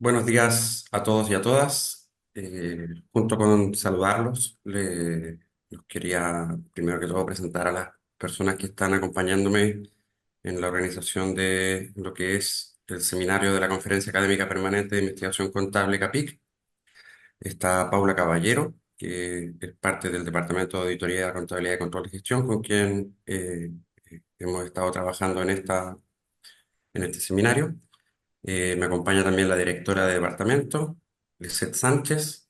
Buenos días a todos y a todas. Junto con saludarlos, los quería primero que todo presentar a las personas que están acompañándome en la organización de lo que es el seminario de la Conferencia Académica Permanente de Investigación Contable CAPIC. Está Paula Caballero, que es parte del Departamento de Auditoría, Contabilidad y Control de Gestión, con quien hemos estado trabajando en este seminario. Me acompaña también la directora de departamento, Lisette Sánchez,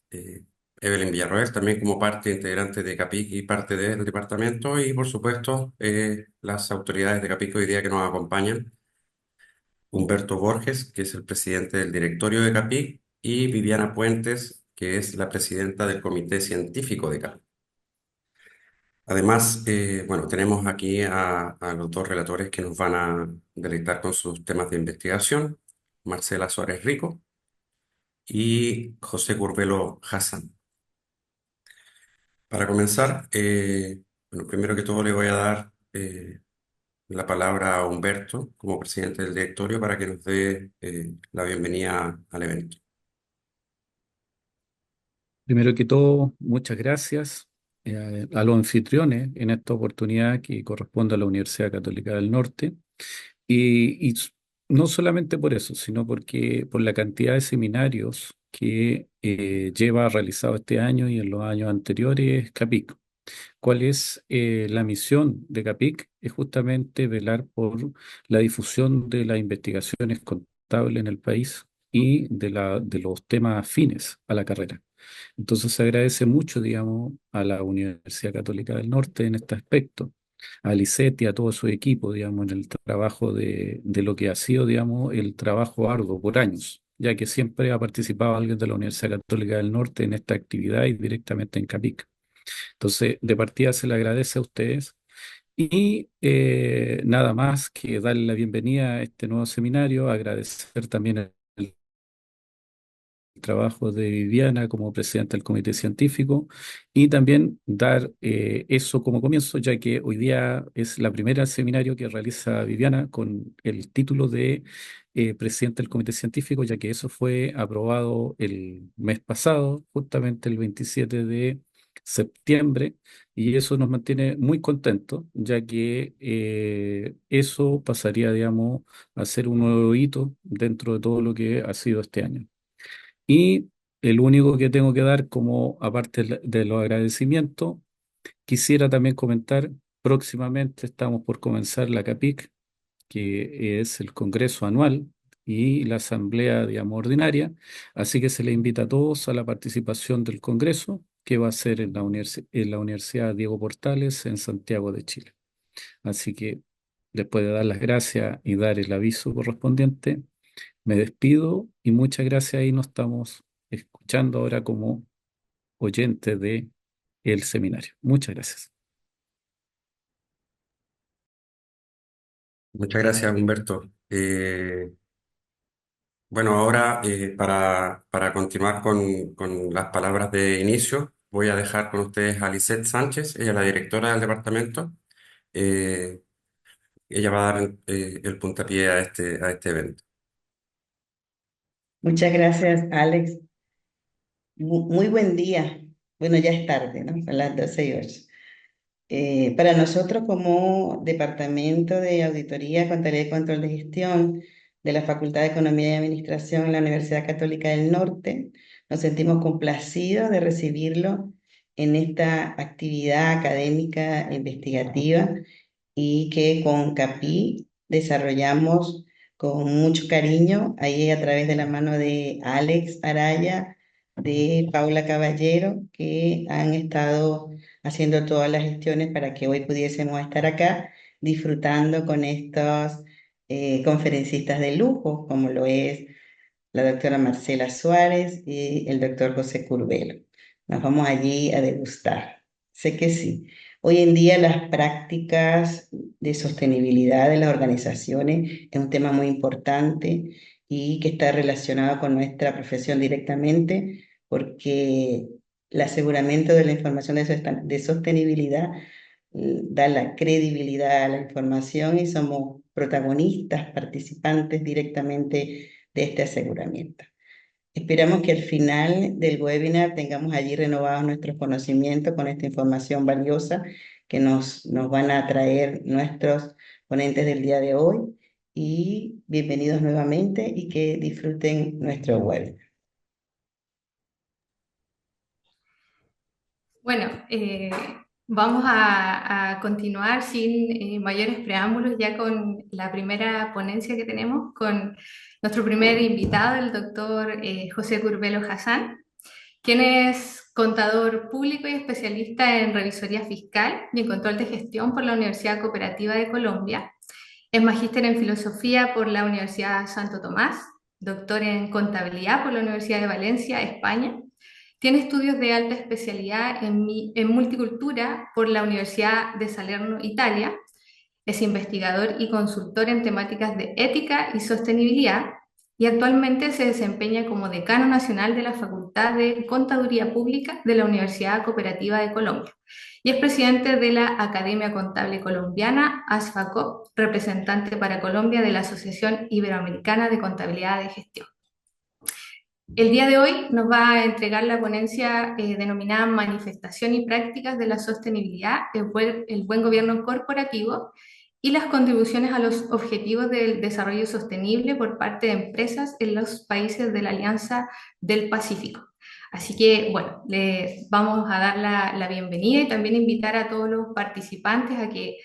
Evelyn Villarroel, también como parte integrante de CAPIC y parte del departamento, y por supuesto las autoridades de CAPIC hoy día que nos acompañan, Humberto Borges, que es el presidente del directorio de CAPIC, y Viviana Puentes, que es la presidenta del comité científico de CAPIC. Además, bueno, tenemos aquí a los dos relatores que nos van a deleitar con sus temas de investigación, Marcela Suárez Rico y José Curbelo Hassan. Para comenzar, bueno, primero que todo le voy a dar la palabra a Humberto como presidente del directorio para que nos dé la bienvenida al evento. Primero que todo, muchas gracias a los anfitriones en esta oportunidad que corresponde a la Universidad Católica del Norte. Y no solamente por eso, sino porque por la cantidad de seminarios que lleva realizado este año y en los años anteriores CAPIC. ¿Cuál es la misión de CAPIC? Es justamente velar por la difusión de las investigaciones contables en el país y de los temas afines a la carrera. Entonces se agradece mucho, digamos, a la Universidad Católica del Norte en este aspecto, a Lisette y a todo su equipo, digamos, en el trabajo de lo que ha sido, digamos, el trabajo arduo por años, ya que siempre ha participado alguien de la Universidad Católica del Norte en esta actividad y directamente en CAPIC. Entonces, de partida se le agradece a ustedes y nada más que darle la bienvenida a este nuevo seminario, agradecer también el trabajo de Viviana como presidenta del comité científico y también dar eso como comienzo, ya que hoy día es la primera seminario que realiza Viviana con el título de presidenta del comité científico, ya que eso fue aprobado el mes pasado, justamente el 27 de septiembre, y eso nos mantiene muy contentos, ya que eso pasaría, digamos, a ser un nuevo hito dentro de todo lo que ha sido este año. Y el único que tengo que dar como, aparte de los agradecimientos, quisiera también comentar, próximamente estamos por comenzar la CAPIC, que es el Congreso Anual y la Asamblea, digamos, ordinaria, así que se le invita a todos a la participación del Congreso, que va a ser en en la Universidad Diego Portales, en Santiago de Chile. Así que, después de dar las gracias y dar el aviso correspondiente, me despido y muchas gracias y nos estamos escuchando ahora como oyente de el seminario. Muchas gracias. Muchas gracias, Humberto. Bueno, ahora para continuar con las palabras de inicio, voy a dejar con ustedes a Lisette Sánchez, ella es la directora del departamento. Eh, Ella va a dar el puntapié a este evento. Muchas gracias, Alex. Muy buen día. Bueno, ya es tarde, ¿no? Son las 12:08. Para nosotros como Departamento de Auditoría, Contabilidad y Control de Gestión de la Facultad de Economía y Administración en la Universidad Católica del Norte, nos sentimos complacidos de recibirlo en esta actividad académica e investigativa y que con CAPI desarrollamos con mucho cariño, ahí a través de la mano de Alex Araya, de Paula Caballero, que han estado haciendo todas las gestiones para que hoy pudiésemos estar acá disfrutando con estos conferencistas de lujo, como lo es la doctora Marcela Suárez y el doctor José Curbelo. Nos vamos allí a degustar. Sé que sí. Hoy en día las prácticas de sostenibilidad de las organizaciones es un tema muy importante y que está relacionado con nuestra profesión directamente porque el aseguramiento de la información de sostenibilidad da la credibilidad a la información y somos protagonistas, participantes directamente de este aseguramiento. Esperamos que al final del webinar tengamos allí renovados nuestros conocimientos con esta información valiosa que nos van a traer nuestros ponentes del día de hoy. Y bienvenidos nuevamente y que disfruten nuestro webinar. Bueno, vamos a continuar sin mayores preámbulos ya con la primera ponencia que tenemos con nuestro primer invitado, el doctor José Curbelo Hassan, quien es contador público y especialista en revisoría fiscal y en control de gestión por la Universidad Cooperativa de Colombia. Es magíster en filosofía por la Universidad Santo Tomás, doctor en contabilidad por la Universidad de Valencia, España. Tiene estudios de alta especialidad en multicultura por la Universidad de Salerno, Italia. Es investigador y consultor en temáticas de ética y sostenibilidad y actualmente se desempeña como decano nacional de la Facultad de Contaduría Pública de la Universidad Cooperativa de Colombia y es presidente de la Academia Contable Colombiana, ASFACOP, representante para Colombia de la Asociación Iberoamericana de Contabilidad de Gestión. El día de hoy nos va a entregar la ponencia denominada Manifestación y Prácticas de la Sostenibilidad, el buen gobierno corporativo y las contribuciones a los objetivos del desarrollo sostenible por parte de empresas en los países de la Alianza del Pacífico. Así que, bueno, les vamos a dar la bienvenida y también invitar a todos los participantes a que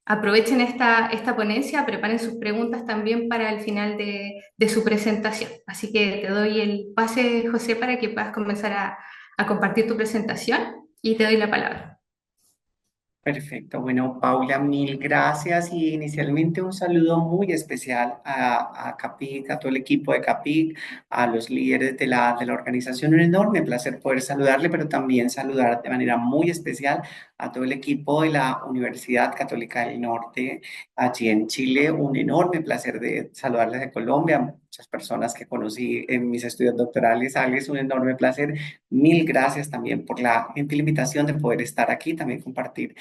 aprovechen esta ponencia, preparen sus preguntas también para el final de su presentación. Así que te doy el pase, José, para que puedas comenzar a compartir tu presentación y te doy la palabra. Perfecto, bueno, Paula, mil gracias y inicialmente un saludo muy especial a CAPIC, a todo el equipo de CAPIC, a los líderes de la organización. Un enorme placer poder saludarle, pero también saludar de manera muy especial a todo el equipo de la Universidad Católica del Norte, allí en Chile. Un enorme placer de saludarles de Colombia, muchas personas que conocí en mis estudios doctorales. Alex, un enorme placer. Mil gracias también por la gentil invitación de poder estar aquí, también compartir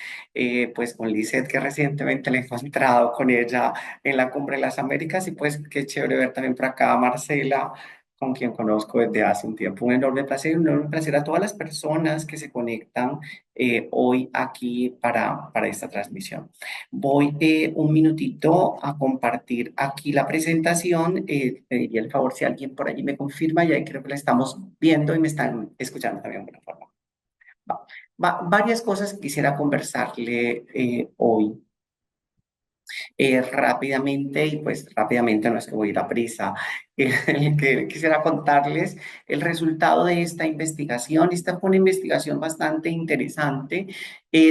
pues con Lizeth, que recientemente la he encontrado con ella en la Cumbre de las Américas, y pues qué chévere ver también por acá a Marcela, con quien conozco desde hace un tiempo. Un enorme placer a todas las personas que se conectan hoy aquí para esta transmisión. Voy un minutito a compartir aquí la presentación. Pediría el favor si alguien por allí me confirma, ya creo que la estamos viendo y me están escuchando también de alguna forma. Varias cosas que quisiera conversarle hoy rápidamente, y pues rápidamente no es que voy a ir a prisa, que quisiera contarles el resultado de esta investigación. Esta fue una investigación bastante interesante,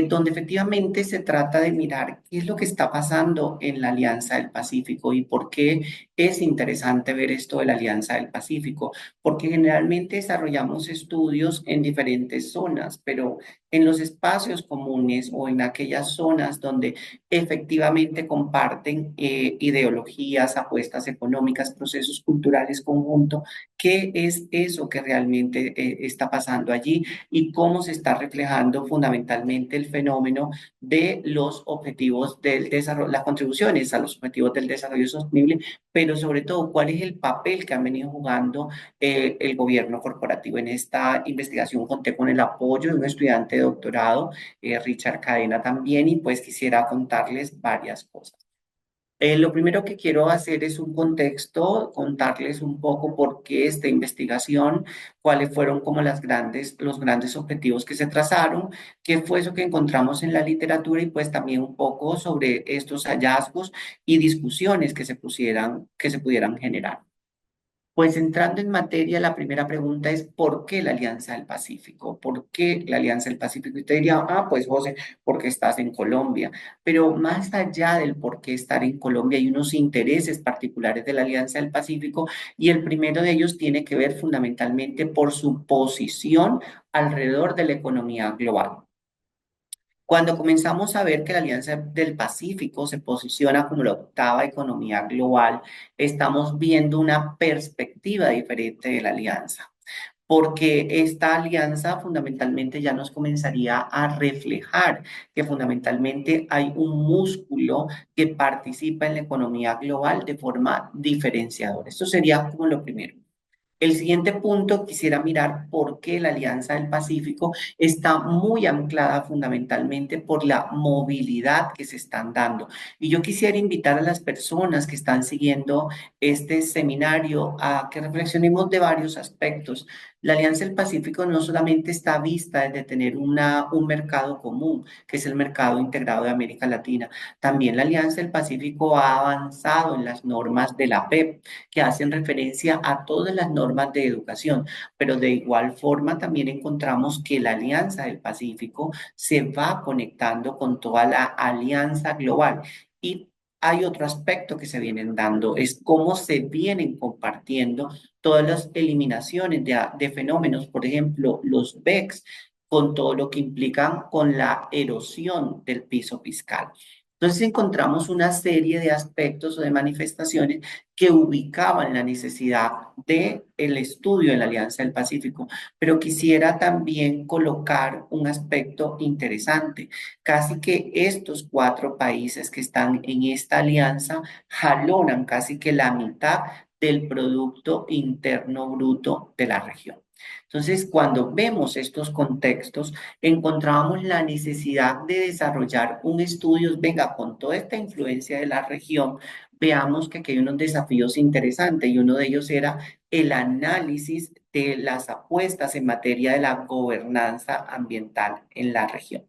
donde efectivamente se trata de mirar qué es lo que está pasando en la Alianza del Pacífico y por qué es interesante ver esto de la Alianza del Pacífico, porque generalmente desarrollamos estudios en diferentes zonas, pero en los espacios comunes o en aquellas zonas donde efectivamente comparten ideologías, apuestas económicas, procesos culturales conjuntos. ¿Qué es eso que realmente está pasando allí y cómo se está reflejando fundamentalmente el fenómeno de los objetivos del desarrollo, las contribuciones a los objetivos del desarrollo sostenible, pero sobre todo cuál es el papel que han venido jugando el gobierno corporativo? En esta investigación conté con el apoyo de un estudiante de doctorado, Richard Cadena también, y pues quisiera contarles varias cosas. Lo primero que quiero hacer es un contexto, contarles un poco por qué esta investigación, cuáles fueron como los grandes objetivos que se trazaron, qué fue eso que encontramos en la literatura, y pues también un poco sobre estos hallazgos y discusiones que se pudieran generar. Pues entrando en materia, la primera pregunta es: ¿por qué la Alianza del Pacífico? ¿Por qué la Alianza del Pacífico? Y usted diría, pues José, porque estás en Colombia. Pero más allá del por qué estar en Colombia, hay unos intereses particulares de la Alianza del Pacífico, y el primero de ellos tiene que ver fundamentalmente por su posición alrededor de la economía global. Cuando comenzamos a ver que la Alianza del Pacífico se posiciona como la octava economía global, estamos viendo una perspectiva diferente de la alianza, porque esta alianza fundamentalmente ya nos comenzaría a reflejar que fundamentalmente hay un músculo que participa en la economía global de forma diferenciadora. Esto sería como lo primero. El siguiente punto, quisiera mirar por qué la Alianza del Pacífico está muy anclada fundamentalmente por la movilidad que se están dando. Y yo quisiera invitar a las personas que están siguiendo este seminario a que reflexionemos de varios aspectos. La Alianza del Pacífico no solamente está vista desde tener un mercado común, que es el mercado integrado de América Latina, también la Alianza del Pacífico ha avanzado en las normas de la PEP, que hacen referencia a todas las normas de educación, pero de igual forma también encontramos que la Alianza del Pacífico se va conectando con toda la alianza global. Y hay otro aspecto que se vienen dando, es cómo se vienen compartiendo todas las eliminaciones de fenómenos, por ejemplo, los BECS, con todo lo que implican con la erosión del piso fiscal. Entonces encontramos una serie de aspectos o de manifestaciones que ubicaban la necesidad del estudio de la Alianza del Pacífico, pero quisiera también colocar un aspecto interesante. Casi que estos 4 países que están en esta alianza jalonan casi que la mitad del Producto Interno Bruto de la región. Entonces, cuando vemos estos contextos, encontramos la necesidad de desarrollar un estudio, venga, con toda esta influencia de la región, veamos que aquí hay unos desafíos interesantes y uno de ellos era el análisis de las apuestas en materia de la gobernanza ambiental en la región.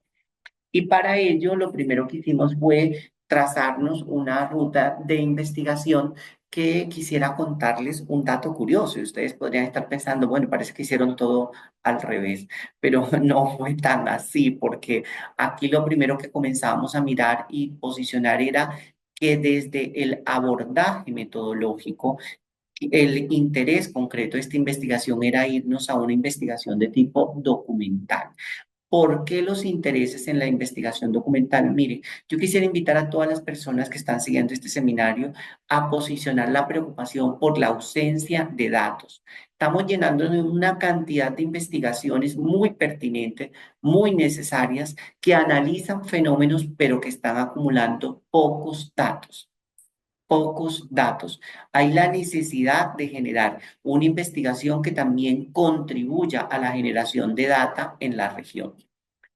Y para ello, lo primero que hicimos fue trazarnos una ruta de investigación que quisiera contarles un dato curioso. Y ustedes podrían estar pensando, bueno, parece que hicieron todo al revés, pero no fue tan así, porque aquí lo primero que comenzamos a mirar y posicionar era que desde el abordaje metodológico, el interés concreto de esta investigación era irnos a una investigación de tipo documental. ¿Por qué los intereses en la investigación documental? Mire, yo quisiera invitar a todas las personas que están siguiendo este seminario a posicionar la preocupación por la ausencia de datos. Estamos llenando de una cantidad de investigaciones muy pertinentes, muy necesarias, que analizan fenómenos, pero que están acumulando pocos datos. Pocos datos. Hay la necesidad de generar una investigación que también contribuya a la generación de data en la región.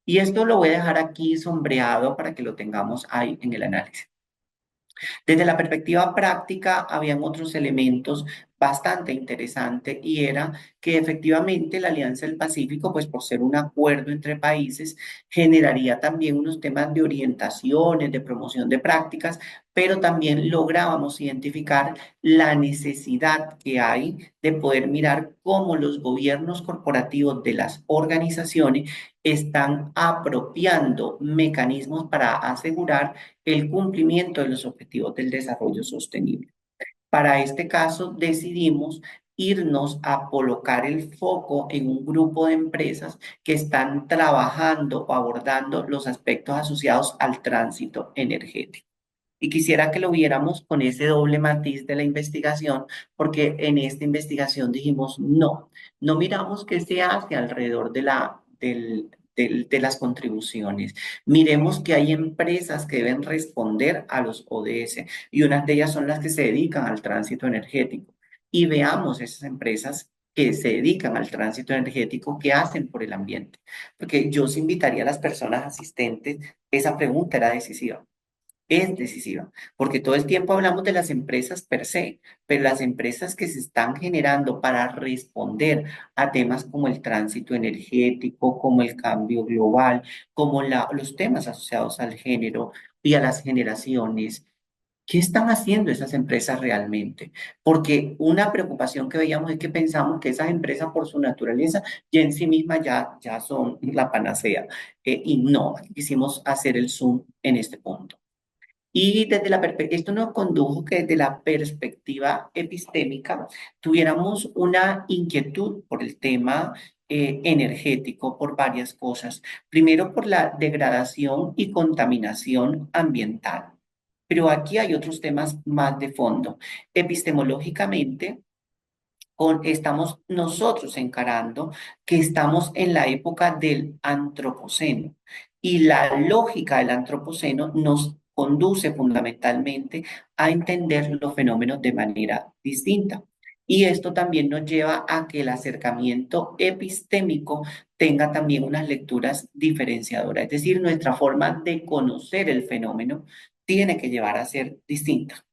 Y esto lo voy a dejar aquí sombreado para que lo tengamos ahí en el análisis. Desde la perspectiva práctica, habían otros elementos bastante interesantes y era que efectivamente la Alianza del Pacífico, pues por ser un acuerdo entre países, generaría también unos temas de orientaciones, de promoción de prácticas, pero también lográbamos identificar la necesidad que hay de poder mirar cómo los gobiernos corporativos de las organizaciones están apropiando mecanismos para asegurar el cumplimiento de los objetivos del desarrollo sostenible. Para este caso, decidimos irnos a colocar el foco en un grupo de empresas que están trabajando o abordando los aspectos asociados al tránsito energético. Y quisiera que lo viéramos con ese doble matiz de la investigación, porque en esta investigación dijimos, no miramos qué se hace alrededor de las contribuciones. Miremos que hay empresas que deben responder a los ODS y unas de ellas son las que se dedican al tránsito energético. Y veamos esas empresas que se dedican al tránsito energético, qué hacen por el ambiente. Porque yo os invitaría a las personas asistentes, esa pregunta era decisiva. Es decisiva, porque todo el tiempo hablamos de las empresas per se, pero las empresas que se están generando para responder a temas como el tránsito energético, como el cambio global, como los temas asociados al género y a las generaciones. ¿Qué están haciendo esas empresas realmente? Porque una preocupación que veíamos es que pensamos que esas empresas por su naturaleza ya en sí mismas ya son la panacea. Y no, quisimos hacer el zoom en este punto. Y desde esto nos condujo que desde la perspectiva epistémica tuviéramos una inquietud por el tema energético por varias cosas. Primero, por la degradación y contaminación ambiental. Pero aquí hay otros temas más de fondo. Epistemológicamente, estamos nosotros encarando que estamos en la época del antropoceno y la lógica del antropoceno nos conduce fundamentalmente a entender los fenómenos de manera distinta. Y esto también nos lleva a que el acercamiento epistémico tenga también unas lecturas diferenciadoras, es decir, nuestra forma de conocer el fenómeno tiene que llevar a ser distinta.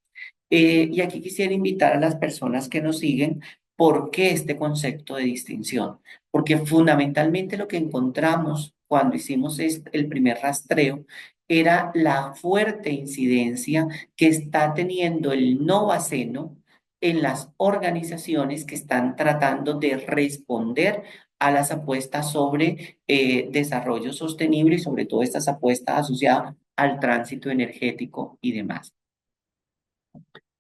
Y aquí quisiera invitar a las personas que nos siguen, ¿por qué este concepto de distinción? Porque fundamentalmente lo que encontramos cuando hicimos el primer rastreo era la fuerte incidencia que está teniendo el novaceno en las organizaciones que están tratando de responder a las apuestas sobre desarrollo sostenible y sobre todo estas apuestas asociadas al tránsito energético y demás.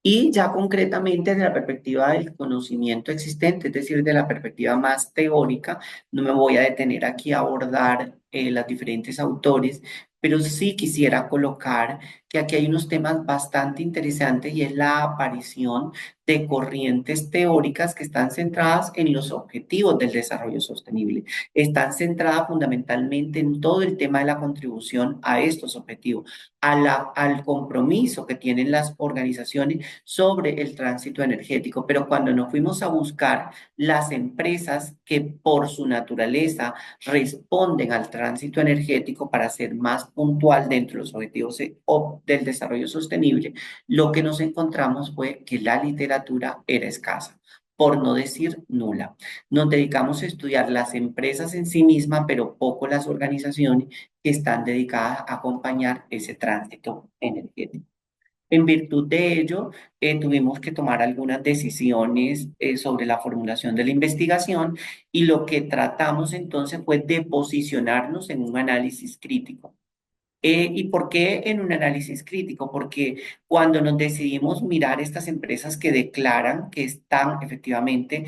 Y ya concretamente desde la perspectiva del conocimiento existente, es decir, de la perspectiva más teórica, no me voy a detener aquí a abordar los diferentes autores, pero sí quisiera colocar que aquí hay unos temas bastante interesantes y es la aparición de corrientes teóricas que están centradas en los objetivos del desarrollo sostenible. Están centradas fundamentalmente en todo el tema de la contribución a estos objetivos, al compromiso que tienen las organizaciones sobre el tránsito energético, pero cuando nos fuimos a buscar las empresas que por su naturaleza responden al tránsito energético para ser más puntual dentro de los objetivos del desarrollo sostenible, lo que nos encontramos fue que la literatura era escasa, por no decir nula. Nos dedicamos a estudiar las empresas en sí mismas, pero poco las organizaciones que están dedicadas a acompañar ese tránsito energético. En virtud de ello, tuvimos que tomar algunas decisiones sobre la formulación de la investigación y lo que tratamos entonces fue de posicionarnos en un análisis crítico. ¿Y por qué en un análisis crítico? Porque cuando nos decidimos mirar estas empresas que declaran que están efectivamente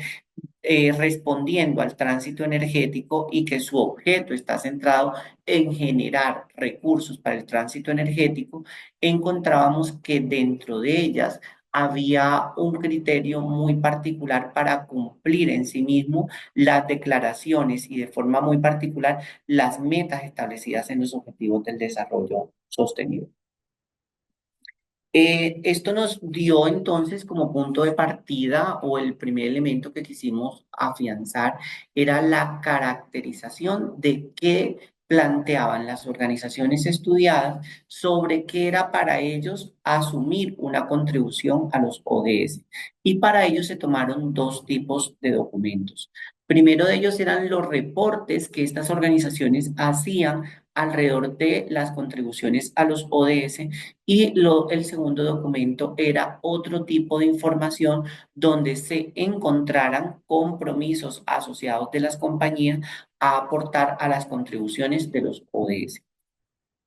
respondiendo al tránsito energético y que su objeto está centrado en generar recursos para el tránsito energético, encontrábamos que dentro de ellas había un criterio muy particular para cumplir en sí mismo las declaraciones y de forma muy particular las metas establecidas en los objetivos del desarrollo sostenible. Esto nos dio entonces como punto de partida o el primer elemento que quisimos afianzar era la caracterización de qué planteaban las organizaciones estudiadas sobre qué era para ellos asumir una contribución a los ODS. Y para ello se tomaron dos tipos de documentos. Primero de ellos eran los reportes que estas organizaciones hacían alrededor de las contribuciones a los ODS y el segundo documento era otro tipo de información donde se encontraran compromisos asociados de las compañías a aportar a las contribuciones de los ODS.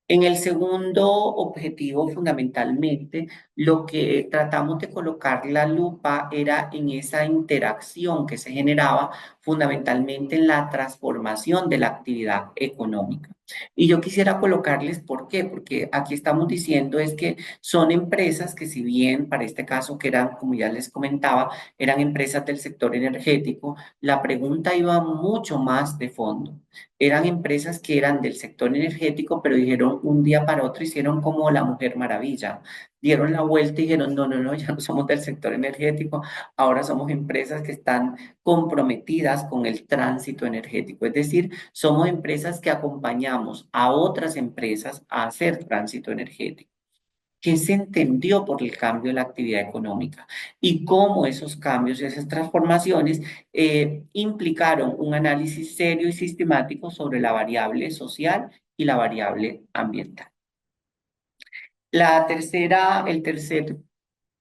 En el segundo objetivo, fundamentalmente, lo que tratamos de colocar la lupa era en esa interacción que se generaba fundamentalmente en la transformación de la actividad económica. Y yo quisiera colocarles por qué, porque aquí estamos diciendo es que son empresas que si bien para este caso que eran, como ya les comentaba, eran empresas del sector energético, la pregunta iba mucho más de fondo. Eran empresas que eran del sector energético, pero dijeron un día para otro, hicieron como la Mujer Maravilla. Dieron la vuelta y dijeron, no, no, no, ya no somos del sector energético, ahora somos empresas que están comprometidas con el tránsito energético. Es decir, somos empresas que acompañamos a otras empresas a hacer tránsito energético. ¿Qué se entendió por el cambio de la actividad económica y cómo esos cambios y esas transformaciones implicaron un análisis serio y sistemático sobre la variable social y la variable ambiental? El tercer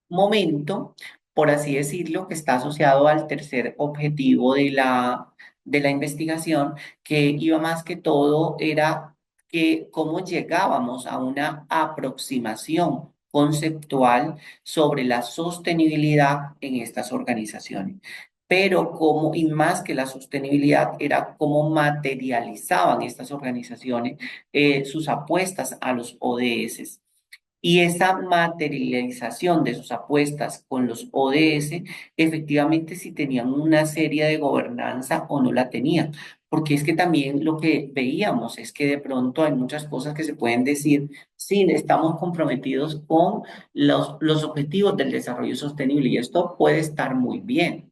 momento, por así decirlo, que está asociado al tercer objetivo de la investigación, que iba más que todo, era que cómo llegábamos a una aproximación conceptual sobre la sostenibilidad en estas organizaciones. Pero cómo, y más que la sostenibilidad, era cómo materializaban estas organizaciones sus apuestas a los ODS. Y esa materialización de sus apuestas con los ODS, efectivamente si tenían una serie de gobernanza o no la tenían. porque es que también lo que veíamos es que de pronto hay muchas cosas que se pueden decir, sí, estamos comprometidos con los objetivos del desarrollo sostenible y esto puede estar muy bien,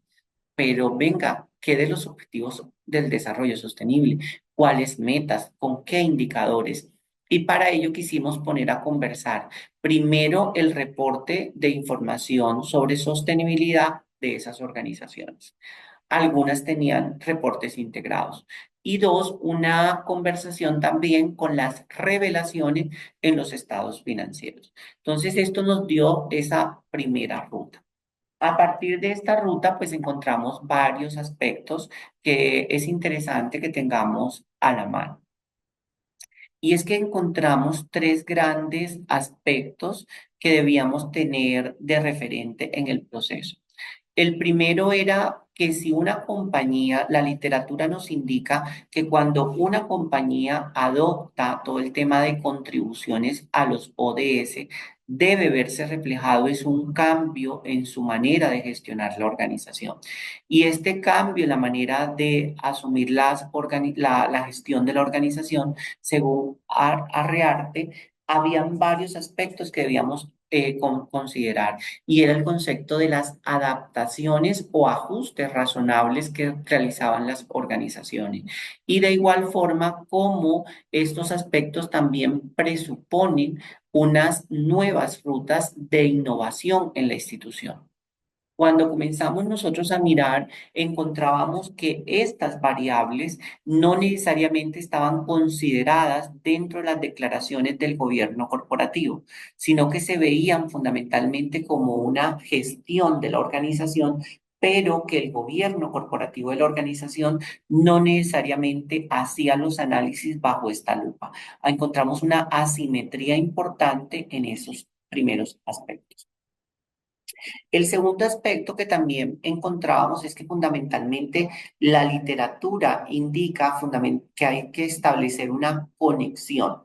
pero venga, ¿qué de los objetivos del desarrollo sostenible? ¿Cuáles metas? ¿Con qué indicadores? Y para ello quisimos poner a conversar primero el reporte de información sobre sostenibilidad de esas organizaciones. Algunas tenían reportes integrados. Y dos, una conversación también con las revelaciones en los estados financieros. Entonces, esto nos dio esa primera ruta. A partir de esta ruta, pues encontramos varios aspectos que es interesante que tengamos a la mano. Y es que encontramos tres grandes aspectos que debíamos tener de referente en el proceso. El primero era que si una compañía, la literatura nos indica que cuando una compañía adopta todo el tema de contribuciones a los ODS, debe verse reflejado es un cambio en su manera de gestionar la organización. Y este cambio en la manera de asumir la gestión de la organización, según Arrearte, habían varios aspectos que debíamos considerar y era el concepto de las adaptaciones o ajustes razonables que realizaban las organizaciones. Y de igual forma, como estos aspectos también presuponen unas nuevas rutas de innovación en la institución. Cuando comenzamos nosotros a mirar, encontrábamos que estas variables no necesariamente estaban consideradas dentro de las declaraciones del gobierno corporativo, sino que se veían fundamentalmente como una gestión de la organización, pero que el gobierno corporativo de la organización no necesariamente hacía los análisis bajo esta lupa. Encontramos una asimetría importante en esos primeros aspectos. El segundo aspecto que también encontrábamos es que fundamentalmente la literatura indica que hay que establecer una conexión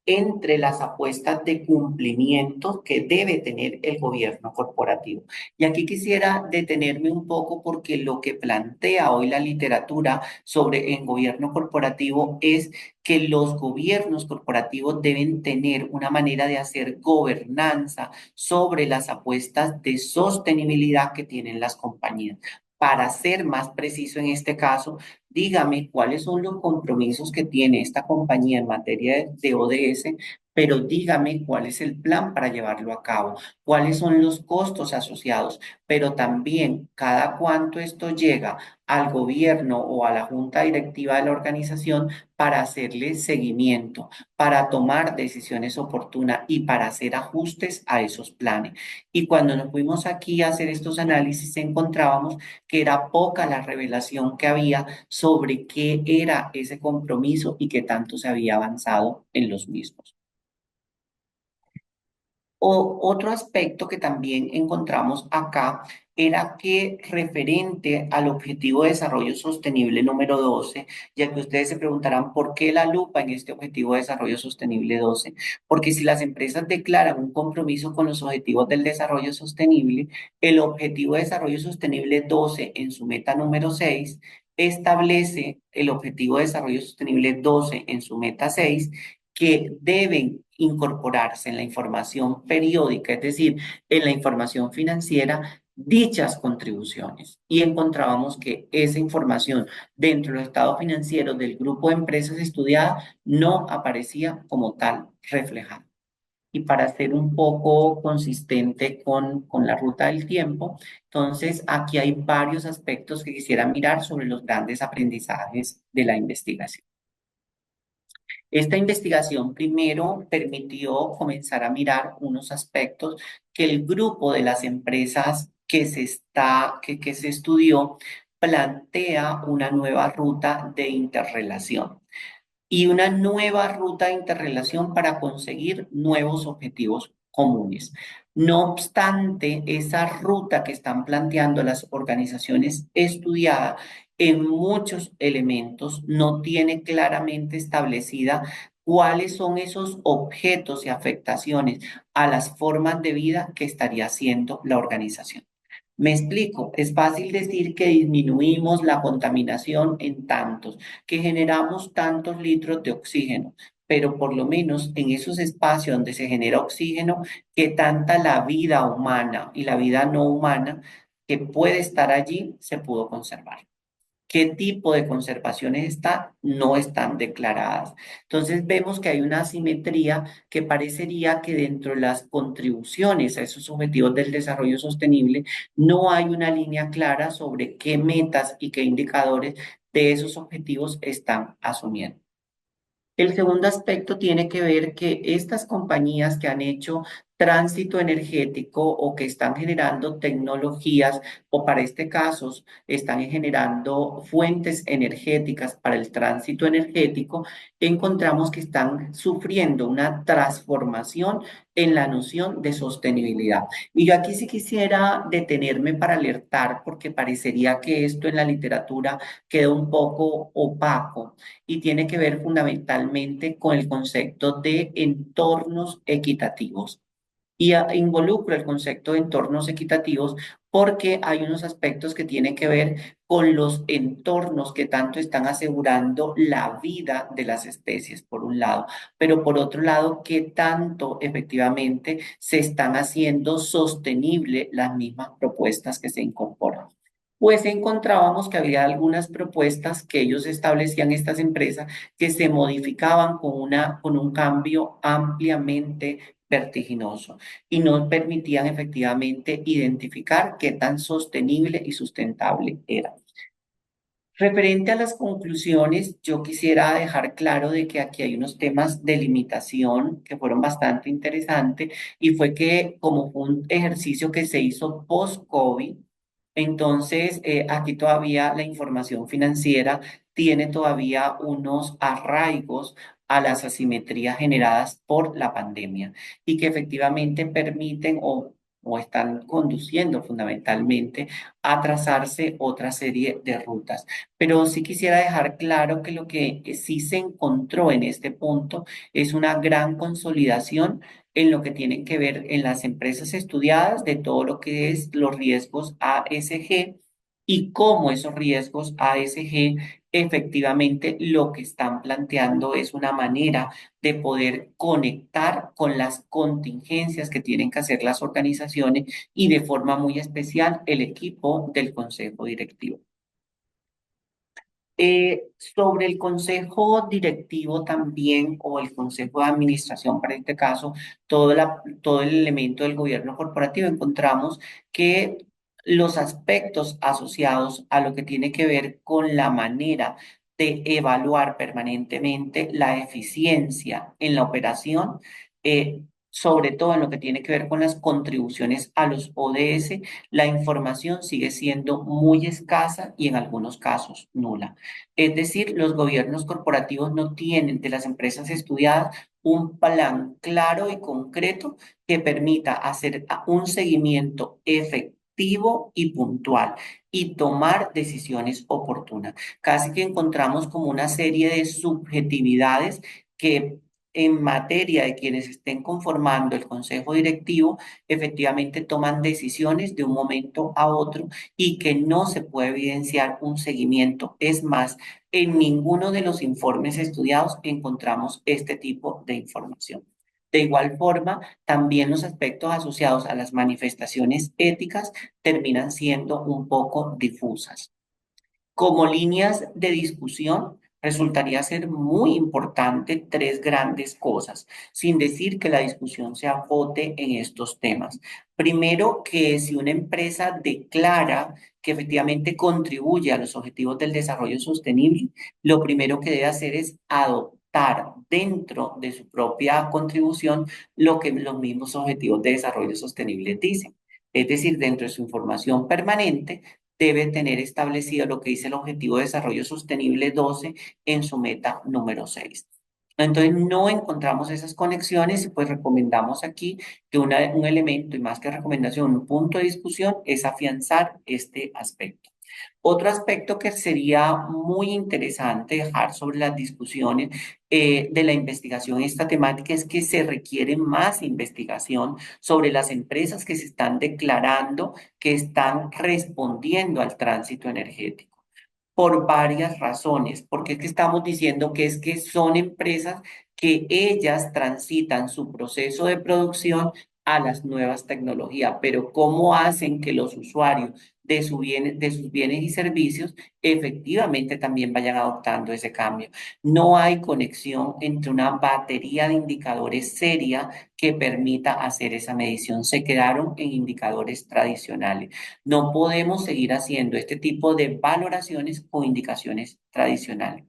entre las apuestas de cumplimiento que debe tener el gobierno corporativo. Y aquí quisiera detenerme un poco porque lo que plantea hoy la literatura sobre el gobierno corporativo es que los gobiernos corporativos deben tener una manera de hacer gobernanza sobre las apuestas de sostenibilidad que tienen las compañías. Para ser más preciso en este caso, dígame cuáles son los compromisos que tiene esta compañía en materia de ODS, pero dígame cuál es el plan para llevarlo a cabo, cuáles son los costos asociados, pero también cada cuánto esto llega al gobierno o a la junta directiva de la organización para hacerle seguimiento, para tomar decisiones oportunas y para hacer ajustes a esos planes. Y cuando nos fuimos aquí a hacer estos análisis, encontrábamos que era poca la revelación que había sobre qué era ese compromiso y qué tanto se había avanzado en los mismos. Otro aspecto que también encontramos acá era que referente al Objetivo de Desarrollo Sostenible número 12, ya que ustedes se preguntarán por qué la lupa en este Objetivo de Desarrollo Sostenible 12, porque si las empresas declaran un compromiso con los Objetivos del Desarrollo Sostenible, el Objetivo de Desarrollo Sostenible 12 en su meta número 6 establece el Objetivo de Desarrollo Sostenible 12 en su meta 6 que deben incorporarse en la información periódica, es decir, en la información financiera, dichas contribuciones. Y encontrábamos que esa información dentro de los estados financieros del grupo de empresas estudiadas no aparecía como tal reflejada. Y para ser un poco consistente con la ruta del tiempo, entonces aquí hay varios aspectos que quisiera mirar sobre los grandes aprendizajes de la investigación. Esta investigación primero permitió comenzar a mirar unos aspectos que el grupo de las empresas que se estudió plantea una nueva ruta de interrelación y una nueva ruta de interrelación para conseguir nuevos objetivos comunes. No obstante, esa ruta que están planteando las organizaciones estudiadas en muchos elementos no tiene claramente establecida cuáles son esos objetos y afectaciones a las formas de vida que estaría haciendo la organización. Me explico, es fácil decir que disminuimos la contaminación en tantos, que generamos tantos litros de oxígeno, pero por lo menos en esos espacios donde se genera oxígeno, que tanta la vida humana y la vida no humana que puede estar allí se pudo conservar. ¿Qué tipo de conservaciones están? No están declaradas. Entonces vemos que hay una asimetría que parecería que dentro de las contribuciones a esos objetivos del desarrollo sostenible no hay una línea clara sobre qué metas y qué indicadores de esos objetivos están asumiendo. El segundo aspecto tiene que ver que estas compañías que han hecho tránsito energético o que están generando tecnologías o para este caso están generando fuentes energéticas para el tránsito energético, encontramos que están sufriendo una transformación en la noción de sostenibilidad. Y yo aquí sí quisiera detenerme para alertar porque parecería que esto en la literatura queda un poco opaco y tiene que ver fundamentalmente con el concepto de entornos equitativos. Y involucro el concepto de entornos equitativos porque hay unos aspectos que tienen que ver con los entornos que tanto están asegurando la vida de las especies, por un lado, pero por otro lado, que tanto efectivamente se están haciendo sostenible las mismas propuestas que se incorporan. Pues encontrábamos que había algunas propuestas que ellos establecían, estas empresas, que se modificaban con un cambio ampliamente vertiginoso y no permitían efectivamente identificar qué tan sostenible y sustentable era. Referente a las conclusiones, yo quisiera dejar claro de que aquí hay unos temas de limitación que fueron bastante interesantes y fue que como fue un ejercicio que se hizo post-COVID, entonces aquí todavía la información financiera tiene todavía unos arraigos a las asimetrías generadas por la pandemia y que efectivamente permiten o están conduciendo fundamentalmente a trazarse otra serie de rutas. Pero sí quisiera dejar claro que lo que sí se encontró en este punto es una gran consolidación en lo que tienen que ver en las empresas estudiadas de todo lo que es los riesgos ASG y cómo esos riesgos ASG efectivamente lo que están planteando es una manera de poder conectar con las contingencias que tienen que hacer las organizaciones y de forma muy especial el equipo del consejo directivo. Sobre el consejo directivo también, o el consejo de administración para este caso, todo el elemento del gobierno corporativo, encontramos que los aspectos asociados a lo que tiene que ver con la manera de evaluar permanentemente la eficiencia en la operación, sobre todo en lo que tiene que ver con las contribuciones a los ODS, la información sigue siendo muy escasa y en algunos casos nula. Es decir, los gobiernos corporativos no tienen de las empresas estudiadas un plan claro y concreto que permita hacer un seguimiento efectivo y puntual y tomar decisiones oportunas. Casi que encontramos como una serie de subjetividades que en materia de quienes estén conformando el consejo directivo, efectivamente toman decisiones de un momento a otro y que no se puede evidenciar un seguimiento. Es más, en ninguno de los informes estudiados encontramos este tipo de información. De igual forma, también los aspectos asociados a las manifestaciones éticas terminan siendo un poco difusas. Como líneas de discusión, resultaría ser muy importante tres grandes cosas, sin decir que la discusión se agote en estos temas. Primero, que si una empresa declara que efectivamente contribuye a los objetivos del desarrollo sostenible, lo primero que debe hacer es adoptar dentro de su propia contribución lo que los mismos objetivos de desarrollo sostenible dicen. Es decir, dentro de su información permanente, debe tener establecido lo que dice el Objetivo de Desarrollo Sostenible 12 en su meta número 6. Entonces, no encontramos esas conexiones y pues recomendamos aquí que un elemento y más que recomendación, un punto de discusión es afianzar este aspecto. Otro aspecto que sería muy interesante dejar sobre las discusiones de la investigación en esta temática es que se requiere más investigación sobre las empresas que se están declarando que están respondiendo al tránsito energético por varias razones, porque es que estamos diciendo que es que son empresas que ellas transitan su proceso de producción a las nuevas tecnologías, pero ¿cómo hacen que los usuarios de sus bienes y servicios efectivamente también vayan adoptando ese cambio? No hay conexión entre una batería de indicadores seria que permita hacer esa medición. Se quedaron en indicadores tradicionales. No podemos seguir haciendo este tipo de valoraciones con indicaciones tradicionales.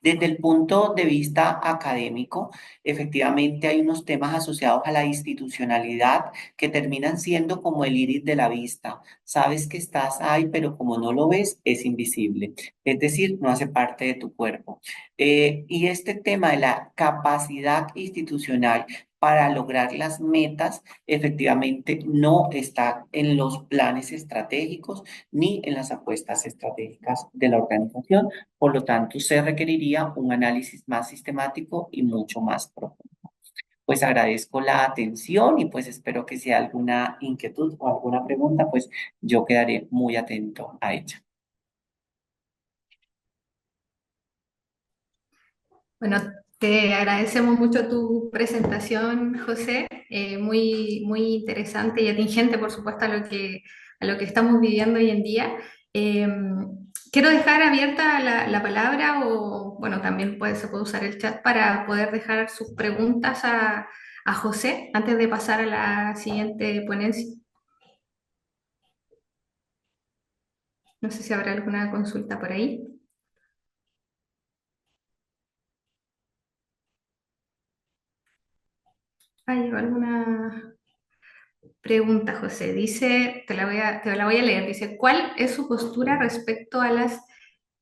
Desde el punto de vista académico, efectivamente hay unos temas asociados a la institucionalidad que terminan siendo como el iris de la vista. Sabes que estás ahí, pero como no lo ves, es invisible. Es decir, no hace parte de tu cuerpo. Y este tema de la capacidad institucional para lograr las metas, efectivamente no está en los planes estratégicos ni en las apuestas estratégicas de la organización. Por lo tanto, se requeriría un análisis más sistemático y mucho más profundo. Pues agradezco la atención y pues espero que si hay alguna inquietud o alguna pregunta, pues yo quedaré muy atento a ella. Bueno, te agradecemos mucho tu presentación, José, muy interesante y atingente, por supuesto, a lo que estamos viviendo hoy en día. Eh, Quiero dejar abierta la palabra o, bueno, también se puede usar el chat para poder dejar sus preguntas a José antes de pasar a la siguiente ponencia. No sé si habrá alguna consulta por ahí. ¿Hay alguna pregunta, José? Dice, te la voy a leer. Dice, ¿cuál es su postura respecto a las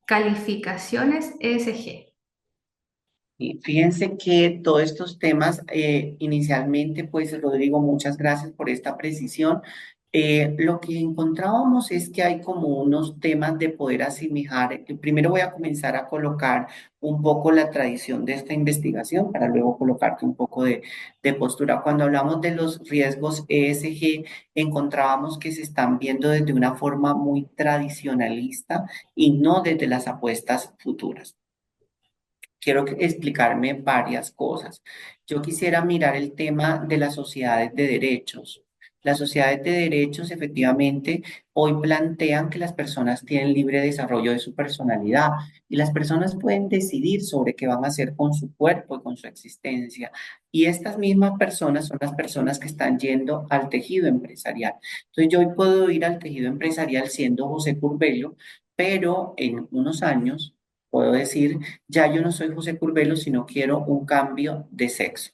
calificaciones ESG? Y fíjense que todos estos temas, inicialmente, pues Rodrigo, muchas gracias por esta precisión. Lo que encontrábamos es que hay como unos temas de poder asemejar. Primero voy a comenzar a colocar un poco la tradición de esta investigación para luego colocarte un poco de postura. Cuando hablamos de los riesgos ESG, encontrábamos que se están viendo desde una forma muy tradicionalista y no desde las apuestas futuras. Quiero explicarme varias cosas. Yo quisiera mirar el tema de las sociedades de derechos. Las sociedades de derechos efectivamente hoy plantean que las personas tienen libre desarrollo de su personalidad y las personas pueden decidir sobre qué van a hacer con su cuerpo y con su existencia. Y estas mismas personas son las personas que están yendo al tejido empresarial. Entonces yo hoy puedo ir al tejido empresarial siendo José Curbelo, pero en unos años puedo decir ya yo no soy José Curbelo, sino quiero un cambio de sexo.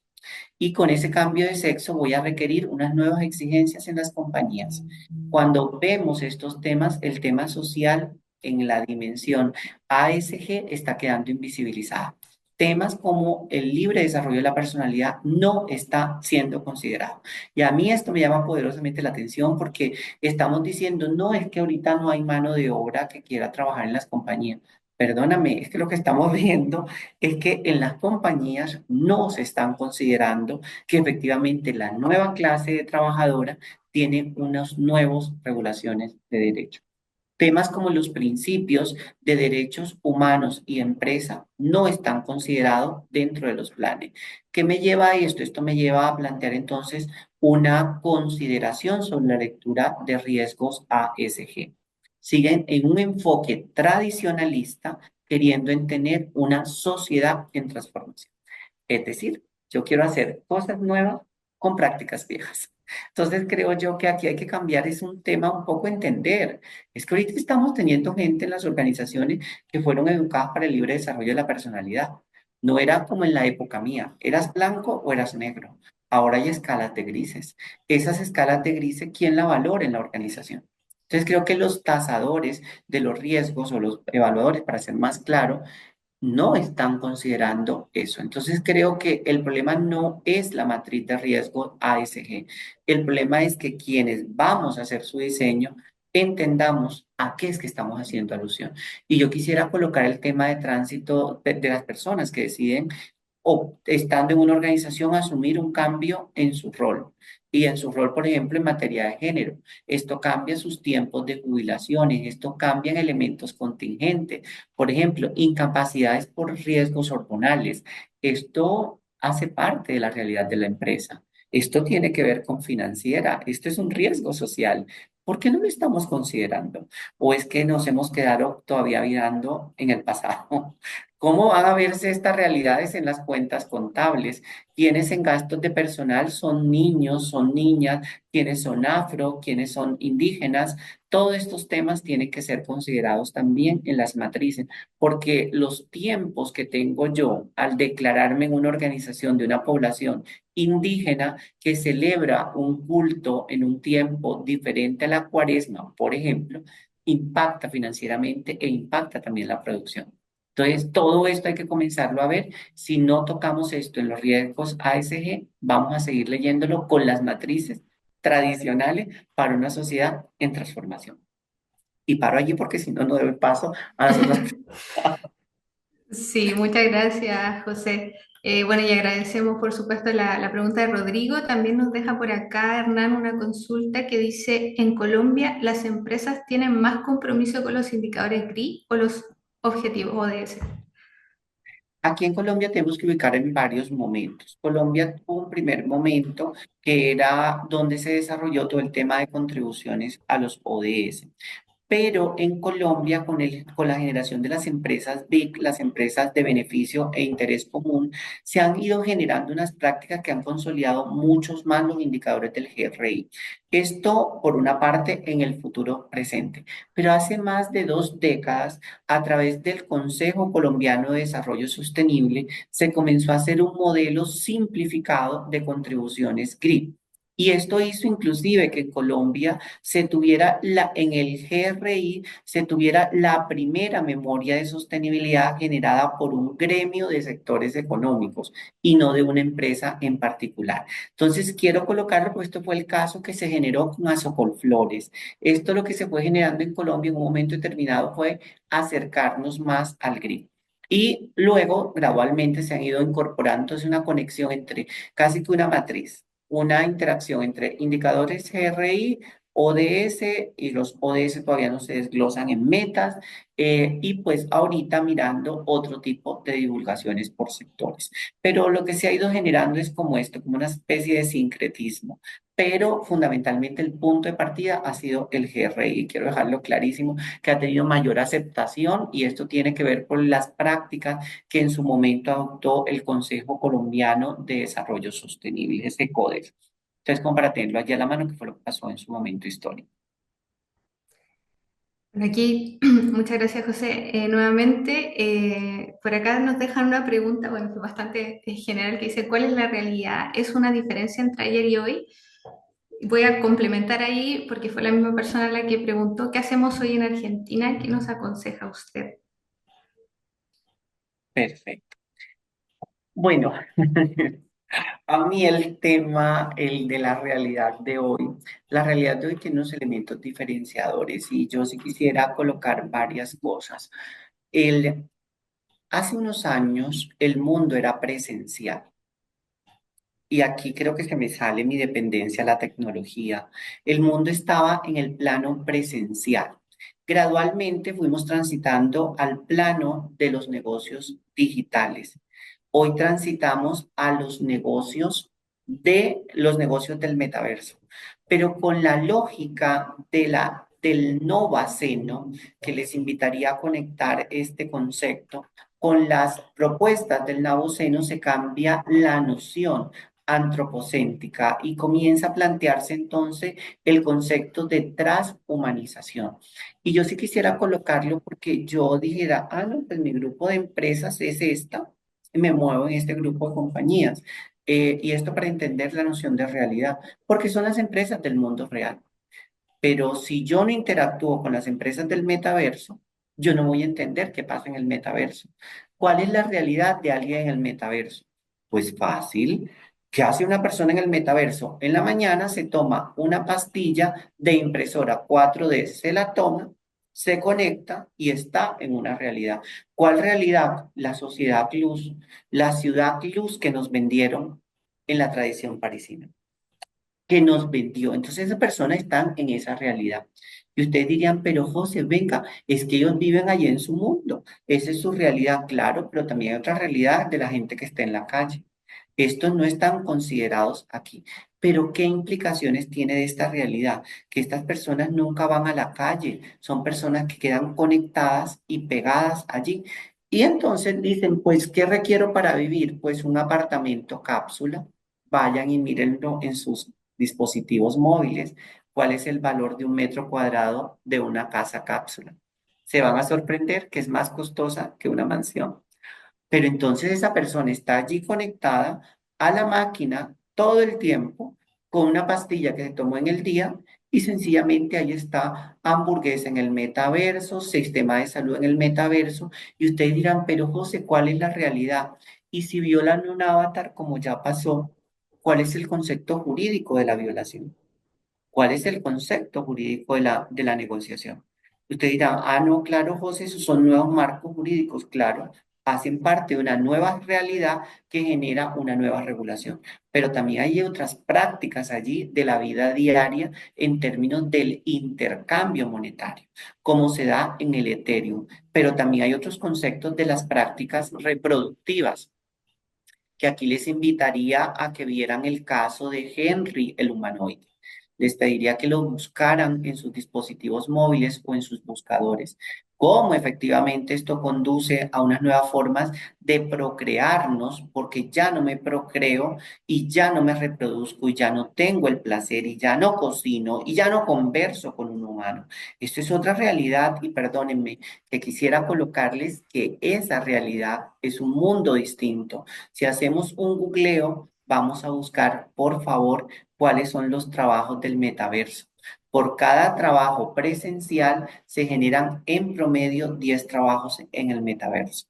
Y con ese cambio de sexo voy a requerir unas nuevas exigencias en las compañías. Cuando vemos estos temas, el tema social en la dimensión ASG está quedando invisibilizado. Temas como el libre desarrollo de la personalidad no está siendo considerado. Y a mí esto me llama poderosamente la atención porque estamos diciendo, no es que ahorita no hay mano de obra que quiera trabajar en las compañías. Perdóname, es que lo que estamos viendo es que en las compañías no se están considerando que efectivamente la nueva clase de trabajadora tiene unas nuevas regulaciones de derecho. Temas como los principios de derechos humanos y empresa no están considerados dentro de los planes. ¿Qué me lleva a esto? Esto me lleva a plantear entonces una consideración sobre la lectura de riesgos ASG. Siguen en un enfoque tradicionalista queriendo tener una sociedad en transformación. Es decir, yo quiero hacer cosas nuevas con prácticas viejas. Entonces creo yo que aquí hay que cambiar, es un tema un poco entender. Es que ahorita estamos teniendo gente en las organizaciones que fueron educadas para el libre desarrollo de la personalidad. No era como en la época mía, eras blanco o eras negro. Ahora hay escalas de grises. Esas escalas de grises, ¿quién la valora en la organización? Entonces creo que los tasadores de los riesgos o los evaluadores, para ser más claro, no están considerando eso. Entonces creo que el problema no es la matriz de riesgo ASG. El problema es que quienes vamos a hacer su diseño entendamos a qué es que estamos haciendo alusión. Y yo quisiera colocar el tema de tránsito de las personas que deciden o estando en una organización asumir un cambio en su rol. Y en su rol, por ejemplo, en materia de género. Esto cambia sus tiempos de jubilaciones, esto cambia en elementos contingentes. Por ejemplo, incapacidades por riesgos hormonales. Esto hace parte de la realidad de la empresa. Esto tiene que ver con financiera. Esto es un riesgo social. ¿Por qué no lo estamos considerando? ¿O es que nos hemos quedado todavía mirando en el pasado? ¿Cómo van a verse estas realidades en las cuentas contables? ¿Quiénes en gastos de personal son niños, son niñas? ¿Quiénes son afro? ¿Quiénes son indígenas? Todos estos temas tienen que ser considerados también en las matrices, porque los tiempos que tengo yo al declararme en una organización de una población indígena que celebra un culto en un tiempo diferente a la cuaresma, por ejemplo, impacta financieramente e impacta también la producción. Entonces, todo esto hay que comenzarlo a ver. Si no tocamos esto en los riesgos ASG, vamos a seguir leyéndolo con las matrices tradicionales para una sociedad en transformación. Y paro allí porque si no, no doy paso a las otras preguntas. Sí, muchas gracias, José. Bueno, y agradecemos, por supuesto, la pregunta de Rodrigo. También nos deja por acá, Hernán, una consulta que dice, ¿en Colombia las empresas tienen más compromiso con los indicadores GRI o los objetivos ODS? Aquí en Colombia tenemos que ubicar en varios momentos. Colombia tuvo un primer momento que era donde se desarrolló todo el tema de contribuciones a los ODS. Pero en Colombia, con la generación de las empresas BIC, las empresas de beneficio e interés común, se han ido generando unas prácticas que han consolidado muchos más los indicadores del GRI. Esto, por una parte, en el futuro presente. Pero hace más de 2 décadas, a través del Consejo Colombiano de Desarrollo Sostenible, se comenzó a hacer un modelo simplificado de contribuciones GRI. Y esto hizo inclusive que en Colombia en el GRI se tuviera la primera memoria de sostenibilidad generada por un gremio de sectores económicos y no de una empresa en particular. Entonces, quiero colocarlo, pues esto fue el caso que se generó con Azocolflores. Esto lo que se fue generando en Colombia en un momento determinado fue acercarnos más al GRI. Y luego, gradualmente, se han ido incorporando entonces una conexión entre casi que una matriz, una interacción entre indicadores GRI, ODS, y los ODS todavía no se desglosan en metas, y pues ahorita mirando otro tipo de divulgaciones por sectores. Pero lo que se ha ido generando es como esto, como una especie de sincretismo, pero fundamentalmente el punto de partida ha sido el GRI. Quiero dejarlo clarísimo, que ha tenido mayor aceptación y esto tiene que ver con las prácticas que en su momento adoptó el Consejo Colombiano de Desarrollo Sostenible, ese CODES. Entonces, como para tenerlo allí a la mano, que fue lo que pasó en su momento histórico. Por aquí, muchas gracias, José. Nuevamente, por acá nos dejan una pregunta, bueno, que es bastante general, que dice, ¿cuál es la realidad? ¿Es una diferencia entre ayer y hoy? Voy a complementar ahí, porque fue la misma persona la que preguntó, ¿qué hacemos hoy en Argentina? ¿Qué nos aconseja usted? Perfecto. Bueno, a mí el tema, el de la realidad de hoy tiene unos elementos diferenciadores y yo sí quisiera colocar varias cosas. El, Hace unos años el mundo era presencial. Y aquí creo que se me sale mi dependencia a la tecnología. El mundo estaba en el plano presencial. Gradualmente fuimos transitando al plano de los negocios digitales. Hoy transitamos a los negocios del metaverso, pero con la lógica del novaceno, que les invitaría a conectar este concepto. Con las propuestas del Navoceno se cambia la noción antropocéntrica y comienza a plantearse entonces el concepto de transhumanización. Y yo sí quisiera colocarlo porque yo dijera, ah, no, pues mi grupo de empresas es esta, me muevo en este grupo de compañías. Y esto para entender la noción de realidad, porque son las empresas del mundo real. Pero si yo no interactúo con las empresas del metaverso, yo no voy a entender qué pasa en el metaverso. ¿Cuál es la realidad de alguien en el metaverso? Pues fácil. ¿Qué hace una persona en el metaverso? En la mañana se toma una pastilla de impresora 4D, se la toma, se conecta y está en una realidad. ¿Cuál realidad? La sociedad luz, la ciudad luz que nos vendieron en la tradición parisina, que nos vendió. Entonces esas personas están en esa realidad. Y ustedes dirían, pero José, venga, es que ellos viven allí en su mundo. Esa es su realidad, claro, pero también hay otra realidad de la gente que está en la calle. Estos no están considerados aquí. Pero ¿qué implicaciones tiene de esta realidad? Que estas personas nunca van a la calle, son personas que quedan conectadas y pegadas allí. Y entonces dicen, pues, ¿qué requiero para vivir? Pues un apartamento cápsula. Vayan y mírenlo en sus dispositivos móviles. ¿Cuál es el valor de un metro cuadrado de una casa cápsula? Se van a sorprender que es más costosa que una mansión. Pero entonces esa persona está allí conectada a la máquina todo el tiempo con una pastilla que se tomó en el día y sencillamente ahí está hamburguesa en el metaverso, sistema de salud en el metaverso. Y ustedes dirán, pero José, ¿cuál es la realidad? Y si violan un avatar, como ya pasó, ¿cuál es el concepto jurídico de la violación? ¿Cuál es el concepto jurídico de la negociación? Usted dirá, ah, no, claro, José, esos son nuevos marcos jurídicos, claro, hacen parte de una nueva realidad que genera una nueva regulación. Pero también hay otras prácticas allí de la vida diaria en términos del intercambio monetario, como se da en el Ethereum. Pero también hay otros conceptos de las prácticas reproductivas que aquí les invitaría a que vieran el caso de Henry, el humanoide. Les pediría que lo buscaran en sus dispositivos móviles o en sus buscadores. Cómo efectivamente esto conduce a unas nuevas formas de procrearnos, porque ya no me procreo y ya no me reproduzco y ya no tengo el placer y ya no cocino y ya no converso con un humano. Esto es otra realidad y perdónenme que quisiera colocarles que esa realidad es un mundo distinto. Si hacemos un googleo, vamos a buscar, por favor, cuáles son los trabajos del metaverso. Por cada trabajo presencial se generan en promedio 10 trabajos en el metaverso.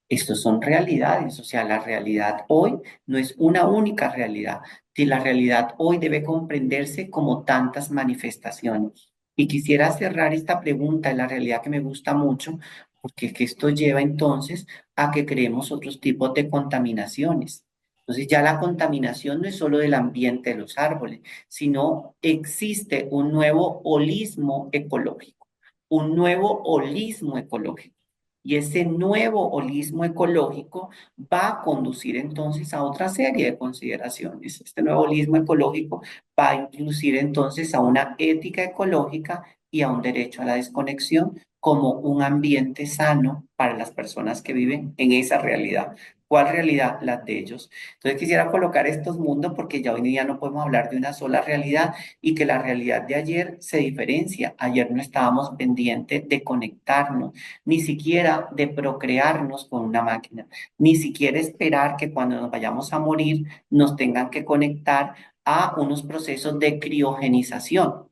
Estos son realidades, o sea, la realidad hoy no es una única realidad. Si la realidad hoy debe comprenderse como tantas manifestaciones. Y quisiera cerrar esta pregunta en la realidad que me gusta mucho, porque es que esto lleva entonces a que creemos otros tipos de contaminaciones. Entonces ya la contaminación no es solo del ambiente de los árboles, sino existe un nuevo holismo ecológico, un nuevo holismo ecológico. Y ese nuevo holismo ecológico va a conducir entonces a otra serie de consideraciones. Este nuevo holismo ecológico va a inducir entonces a una ética ecológica y a un derecho a la desconexión como un ambiente sano para las personas que viven en esa realidad. ¿Cuál realidad? La de ellos. Entonces quisiera colocar estos mundos porque ya hoy día no podemos hablar de una sola realidad y que la realidad de ayer se diferencia. Ayer no estábamos pendientes de conectarnos ni siquiera de procrearnos con una máquina, ni siquiera esperar que cuando nos vayamos a morir nos tengan que conectar a unos procesos de criogenización.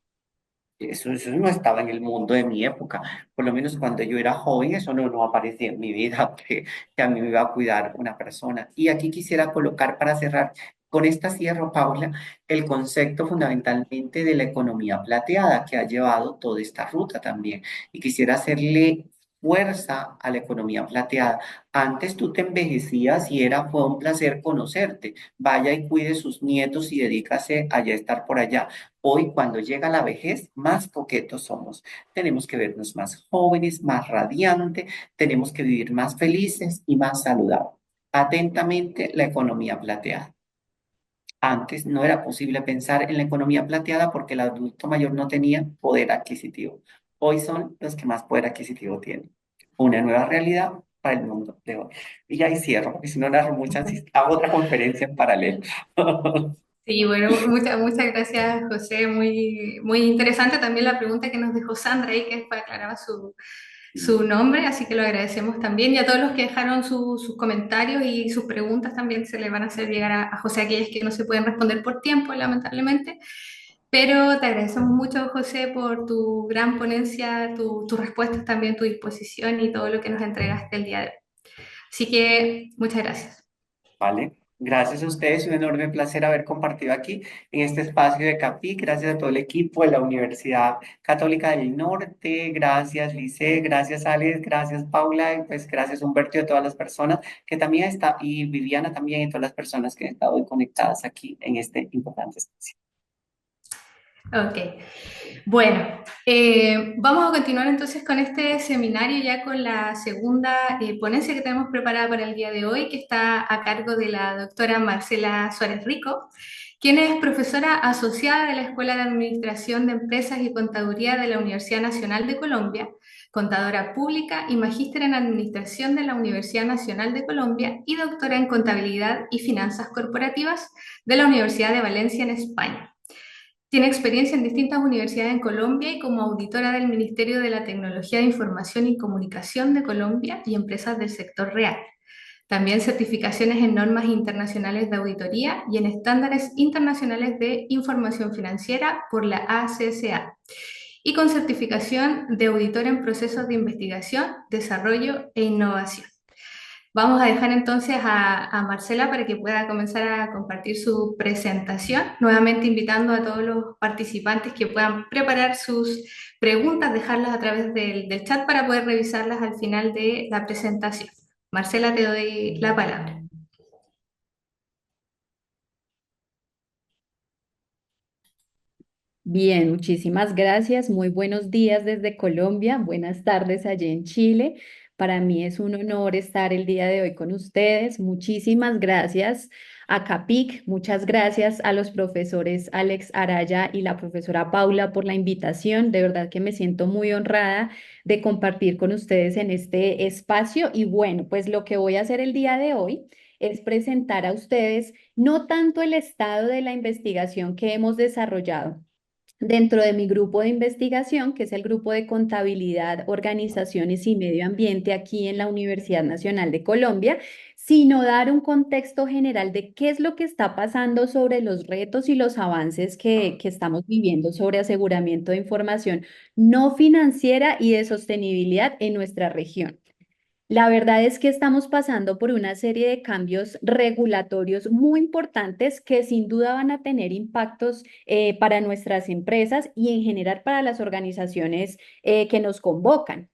Eso no estaba en el mundo de mi época, por lo menos cuando yo era joven, eso no aparecía en mi vida, que a mí me iba a cuidar una persona. Y aquí quisiera colocar para cerrar, con esta cierro, Paula, el concepto fundamentalmente de la economía plateada que ha llevado toda esta ruta también. Y quisiera hacerle fuerza a la economía plateada. Antes tú te envejecías y fue un placer conocerte. Vaya y cuide sus nietos y dedícase a ya estar por allá. Hoy, cuando llega la vejez, más coquetos somos. Tenemos que vernos más jóvenes, más radiantes, tenemos que vivir más felices y más saludables. Atentamente, la economía plateada. Antes no era posible pensar en la economía plateada porque el adulto mayor no tenía poder adquisitivo. Hoy son los que más poder adquisitivo tienen. Una nueva realidad para el mundo de hoy. Y ya ahí cierro, porque si no narro muchas, hago otra conferencia en paralelo. Sí, bueno, muchas gracias, José. Muy interesante también la pregunta que nos dejó Sandra ahí, que después aclaraba su nombre, así que lo agradecemos también. Y a todos los que dejaron sus comentarios y sus preguntas también se le van a hacer llegar a José, aquellas que no se pueden responder por tiempo, lamentablemente. Pero te agradecemos mucho, José, por tu gran ponencia, tus respuestas también, tu disposición y todo lo que nos entregaste el día de hoy. Así que muchas gracias. ¿Vale? Gracias a ustedes, un enorme placer haber compartido aquí en este espacio de CAPI. Gracias a todo el equipo de la Universidad Católica del Norte. Gracias, Lice. Gracias, Alex. Gracias, Paula. Y pues gracias, Humberto, y a todas las personas que también está, y Viviana también, y todas las personas que han estado hoy conectadas aquí en este importante espacio. Ok, bueno, vamos a continuar entonces con este seminario ya con la segunda ponencia que tenemos preparada para el día de hoy, que está a cargo de la doctora Marcela Suárez Rico, quien es profesora asociada de la Escuela de Administración de Empresas y Contaduría de la Universidad Nacional de Colombia, contadora pública y magíster en Administración de la Universidad Nacional de Colombia y doctora en Contabilidad y Finanzas Corporativas de la Universidad de Valencia en España. Tiene experiencia en distintas universidades en Colombia y como auditora del Ministerio de la Tecnología de Información y Comunicación de Colombia y empresas del sector real. También certificaciones en normas internacionales de auditoría y en estándares internacionales de información financiera por la ACSA. Y con certificación de auditora en procesos de investigación, desarrollo e innovación. Vamos a dejar entonces a Marcela para que pueda comenzar a compartir su presentación, nuevamente invitando a todos los participantes que puedan preparar sus preguntas, dejarlas a través del chat para poder revisarlas al final de la presentación. Marcela, te doy la palabra. Bien, muchísimas gracias. Muy buenos días desde Colombia. Buenas tardes allá en Chile. Para mí es un honor estar el día de hoy con ustedes. Muchísimas gracias a CAPIC. Muchas gracias a los profesores Alex Araya y la profesora Paula por la invitación. De verdad que me siento muy honrada de compartir con ustedes en este espacio. Y bueno, pues lo que voy a hacer el día de hoy es presentar a ustedes no tanto el estado de la investigación que hemos desarrollado dentro de mi grupo de investigación, que es el grupo de contabilidad, organizaciones y medio ambiente aquí en la Universidad Nacional de Colombia, sino dar un contexto general de qué es lo que está pasando sobre los retos y los avances que estamos viviendo sobre aseguramiento de información no financiera y de sostenibilidad en nuestra región. La verdad es que estamos pasando por una serie de cambios regulatorios muy importantes que sin duda van a tener impactos para nuestras empresas y en general para las organizaciones que nos convocan.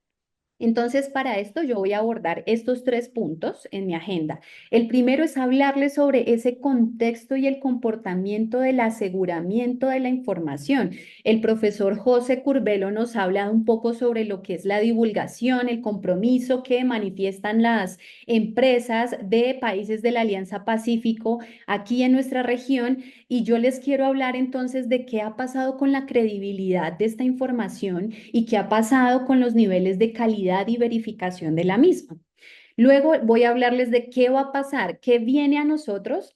Entonces, para esto yo voy a abordar estos 3 puntos en mi agenda. El primero es hablarles sobre ese contexto y el comportamiento del aseguramiento de la información. El profesor José Curbelo nos habla un poco sobre lo que es la divulgación, el compromiso que manifiestan las empresas de países de la Alianza Pacífico aquí en nuestra región. Y yo les quiero hablar entonces de qué ha pasado con la credibilidad de esta información y qué ha pasado con los niveles de calidad y verificación de la misma. Luego voy a hablarles de qué va a pasar, qué viene a nosotros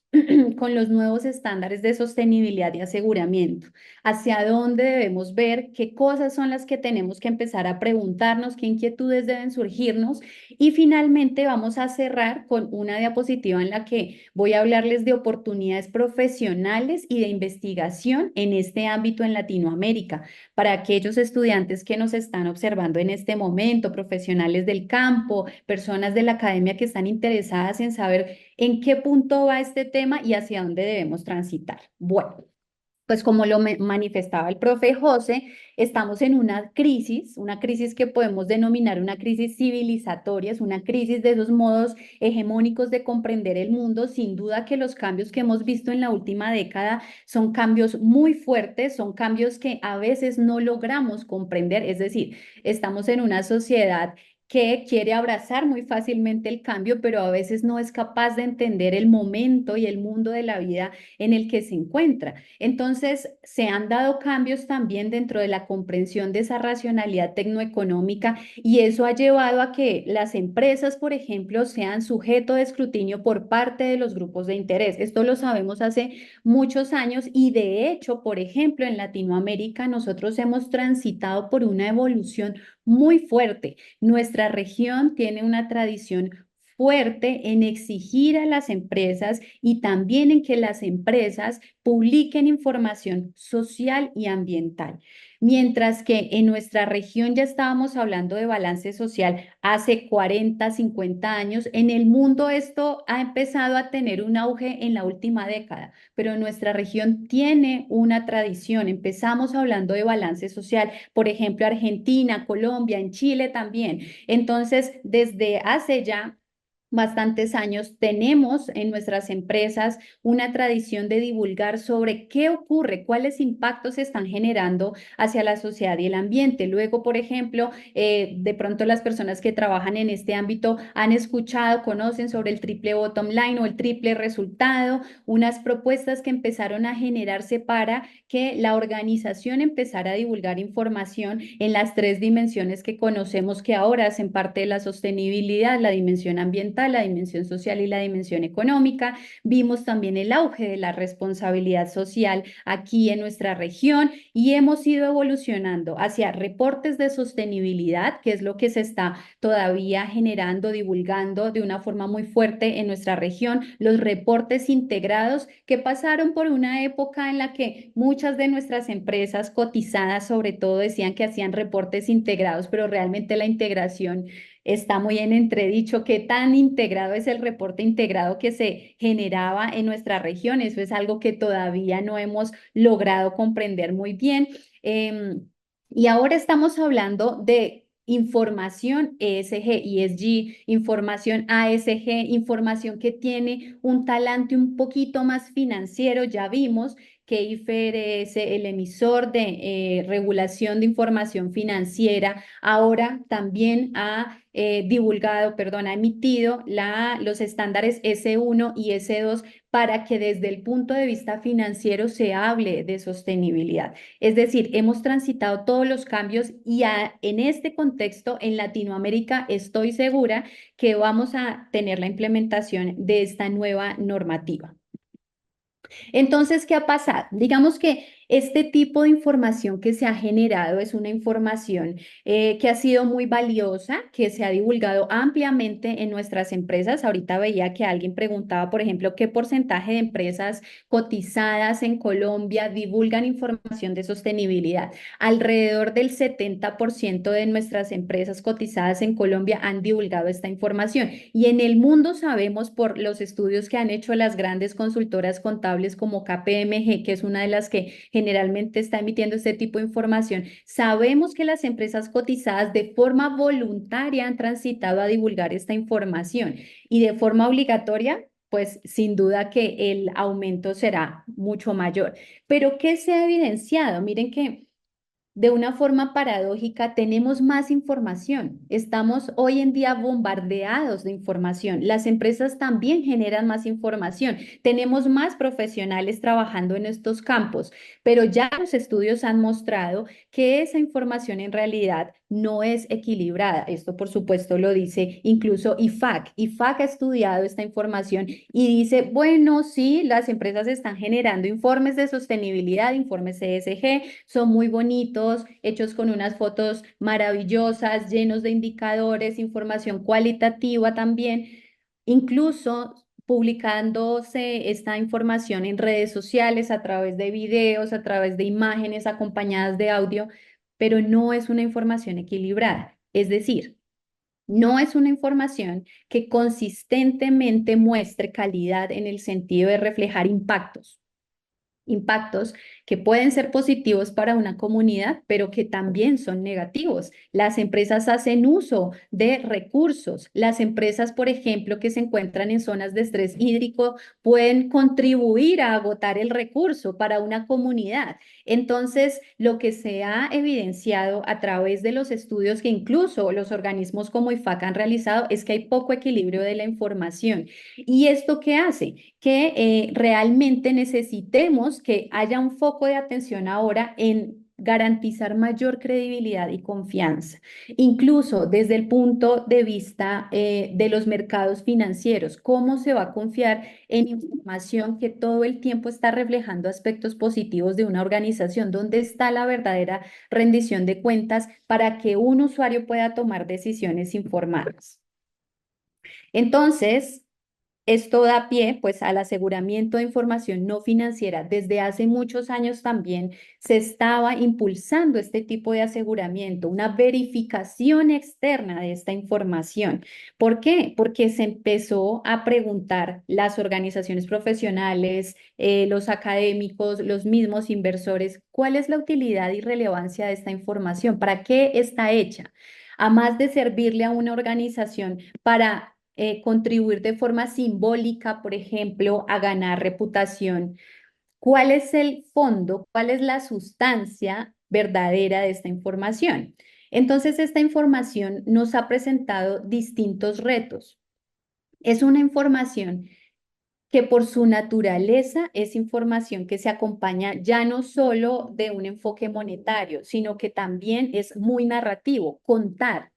con los nuevos estándares de sostenibilidad y aseguramiento, hacia dónde debemos ver, qué cosas son las que tenemos que empezar a preguntarnos, qué inquietudes deben surgirnos y finalmente vamos a cerrar con una diapositiva en la que voy a hablarles de oportunidades profesionales y de investigación en este ámbito en Latinoamérica para aquellos estudiantes que nos están observando en este momento, profesionales del campo, personas de la academia que están interesadas en saber en qué punto va este tema y hacia dónde debemos transitar. Bueno, pues como lo manifestaba el profe José, estamos en una crisis que podemos denominar una crisis civilizatoria, es una crisis de esos modos hegemónicos de comprender el mundo. Sin duda que los cambios que hemos visto en la última década son cambios muy fuertes, son cambios que a veces no logramos comprender, es decir, estamos en una sociedad que quiere abrazar muy fácilmente el cambio, pero a veces no es capaz de entender el momento y el mundo de la vida en el que se encuentra. Entonces, se han dado cambios también dentro de la comprensión de esa racionalidad tecnoeconómica y eso ha llevado a que las empresas, por ejemplo, sean sujeto de escrutinio por parte de los grupos de interés. Esto lo sabemos hace muchos años y de hecho, por ejemplo, en Latinoamérica nosotros hemos transitado por una evolución muy fuerte. Nuestra región tiene una tradición fuerte en exigir a las empresas y también en que las empresas publiquen información social y ambiental. Mientras que en nuestra región ya estábamos hablando de balance social hace 40, 50 años, en el mundo esto ha empezado a tener un auge en la última década, pero nuestra región tiene una tradición. Empezamos hablando de balance social, por ejemplo, Argentina, Colombia, en Chile también. Entonces, desde hace ya bastantes años, tenemos en nuestras empresas una tradición de divulgar sobre qué ocurre, cuáles impactos se están generando hacia la sociedad y el ambiente. Luego, por ejemplo, de pronto las personas que trabajan en este ámbito han escuchado, conocen sobre el triple bottom line o el triple resultado, unas propuestas que empezaron a generarse para que la organización empezara a divulgar información en las tres dimensiones que conocemos que ahora hacen parte de la sostenibilidad: la dimensión ambiental, la dimensión social y la dimensión económica. Vimos también el auge de la responsabilidad social aquí en nuestra región y hemos ido evolucionando hacia reportes de sostenibilidad, que es lo que se está todavía generando, divulgando de una forma muy fuerte en nuestra región, los reportes integrados que pasaron por una época en la que muchas de nuestras empresas cotizadas sobre todo decían que hacían reportes integrados, pero realmente la integración está muy en entredicho. ¿Qué tan integrado es el reporte integrado que se generaba en nuestra región? Eso es algo que todavía no hemos logrado comprender muy bien. Y ahora estamos hablando de información ESG, ESG, información ASG, información que tiene un talante un poquito más financiero. Ya vimos que IFRS, el emisor de regulación de información financiera, ahora también ha divulgado, perdón, ha emitido los estándares S1 y S2 para que desde el punto de vista financiero se hable de sostenibilidad. Es decir, hemos transitado todos los cambios y en este contexto en Latinoamérica estoy segura que vamos a tener la implementación de esta nueva normativa. Entonces, ¿qué ha pasado? Digamos que este tipo de información que se ha generado es una información que ha sido muy valiosa, que se ha divulgado ampliamente en nuestras empresas. Ahorita veía que alguien preguntaba, por ejemplo, qué porcentaje de empresas cotizadas en Colombia divulgan información de sostenibilidad. Alrededor del 70% de nuestras empresas cotizadas en Colombia han divulgado esta información. Y en el mundo sabemos por los estudios que han hecho las grandes consultoras contables como KPMG, que es una de las que generalmente está emitiendo este tipo de información, sabemos que las empresas cotizadas de forma voluntaria han transitado a divulgar esta información y de forma obligatoria, pues sin duda que el aumento será mucho mayor. Pero ¿qué se ha evidenciado? Miren que de una forma paradójica, tenemos más información. Estamos hoy en día bombardeados de información. Las empresas también generan más información. Tenemos más profesionales trabajando en estos campos, pero ya los estudios han mostrado que esa información en realidad no es equilibrada. Esto, por supuesto, lo dice incluso IFAC. IFAC ha estudiado esta información y dice, bueno, sí, las empresas están generando informes de sostenibilidad, informes ESG, son muy bonitos, hechos con unas fotos maravillosas, llenos de indicadores, información cualitativa también, incluso publicándose esta información en redes sociales a través de videos, a través de imágenes acompañadas de audio, pero no es una información equilibrada. Es decir, no es una información que consistentemente muestre calidad en el sentido de reflejar impactos que pueden ser positivos para una comunidad, pero que también son negativos. Las empresas hacen uso de recursos. Las empresas, por ejemplo, que se encuentran en zonas de estrés hídrico, pueden contribuir a agotar el recurso para una comunidad. Entonces, lo que se ha evidenciado a través de los estudios que incluso los organismos como IFAC han realizado es que hay poco equilibrio de la información. ¿Y esto qué hace? Que realmente necesitemos que haya un foco de atención ahora en garantizar mayor credibilidad y confianza, incluso desde el punto de vista de los mercados financieros. ¿Cómo se va a confiar en información que todo el tiempo está reflejando aspectos positivos de una organización? ¿Dónde está la verdadera rendición de cuentas para que un usuario pueda tomar decisiones informadas? Entonces, esto da pie pues al aseguramiento de información no financiera. Desde hace muchos años también se estaba impulsando este tipo de aseguramiento, una verificación externa de esta información. ¿Por qué? Porque se empezó a preguntar las organizaciones profesionales, los académicos, los mismos inversores, ¿cuál es la utilidad y relevancia de esta información? ¿Para qué está hecha? A más de servirle a una organización para contribuir de forma simbólica, por ejemplo, a ganar reputación. ¿Cuál es el fondo? ¿Cuál es la sustancia verdadera de esta información? Entonces, esta información nos ha presentado distintos retos. Es una información que por su naturaleza es información que se acompaña ya no solo de un enfoque monetario, sino que también es muy narrativo, contar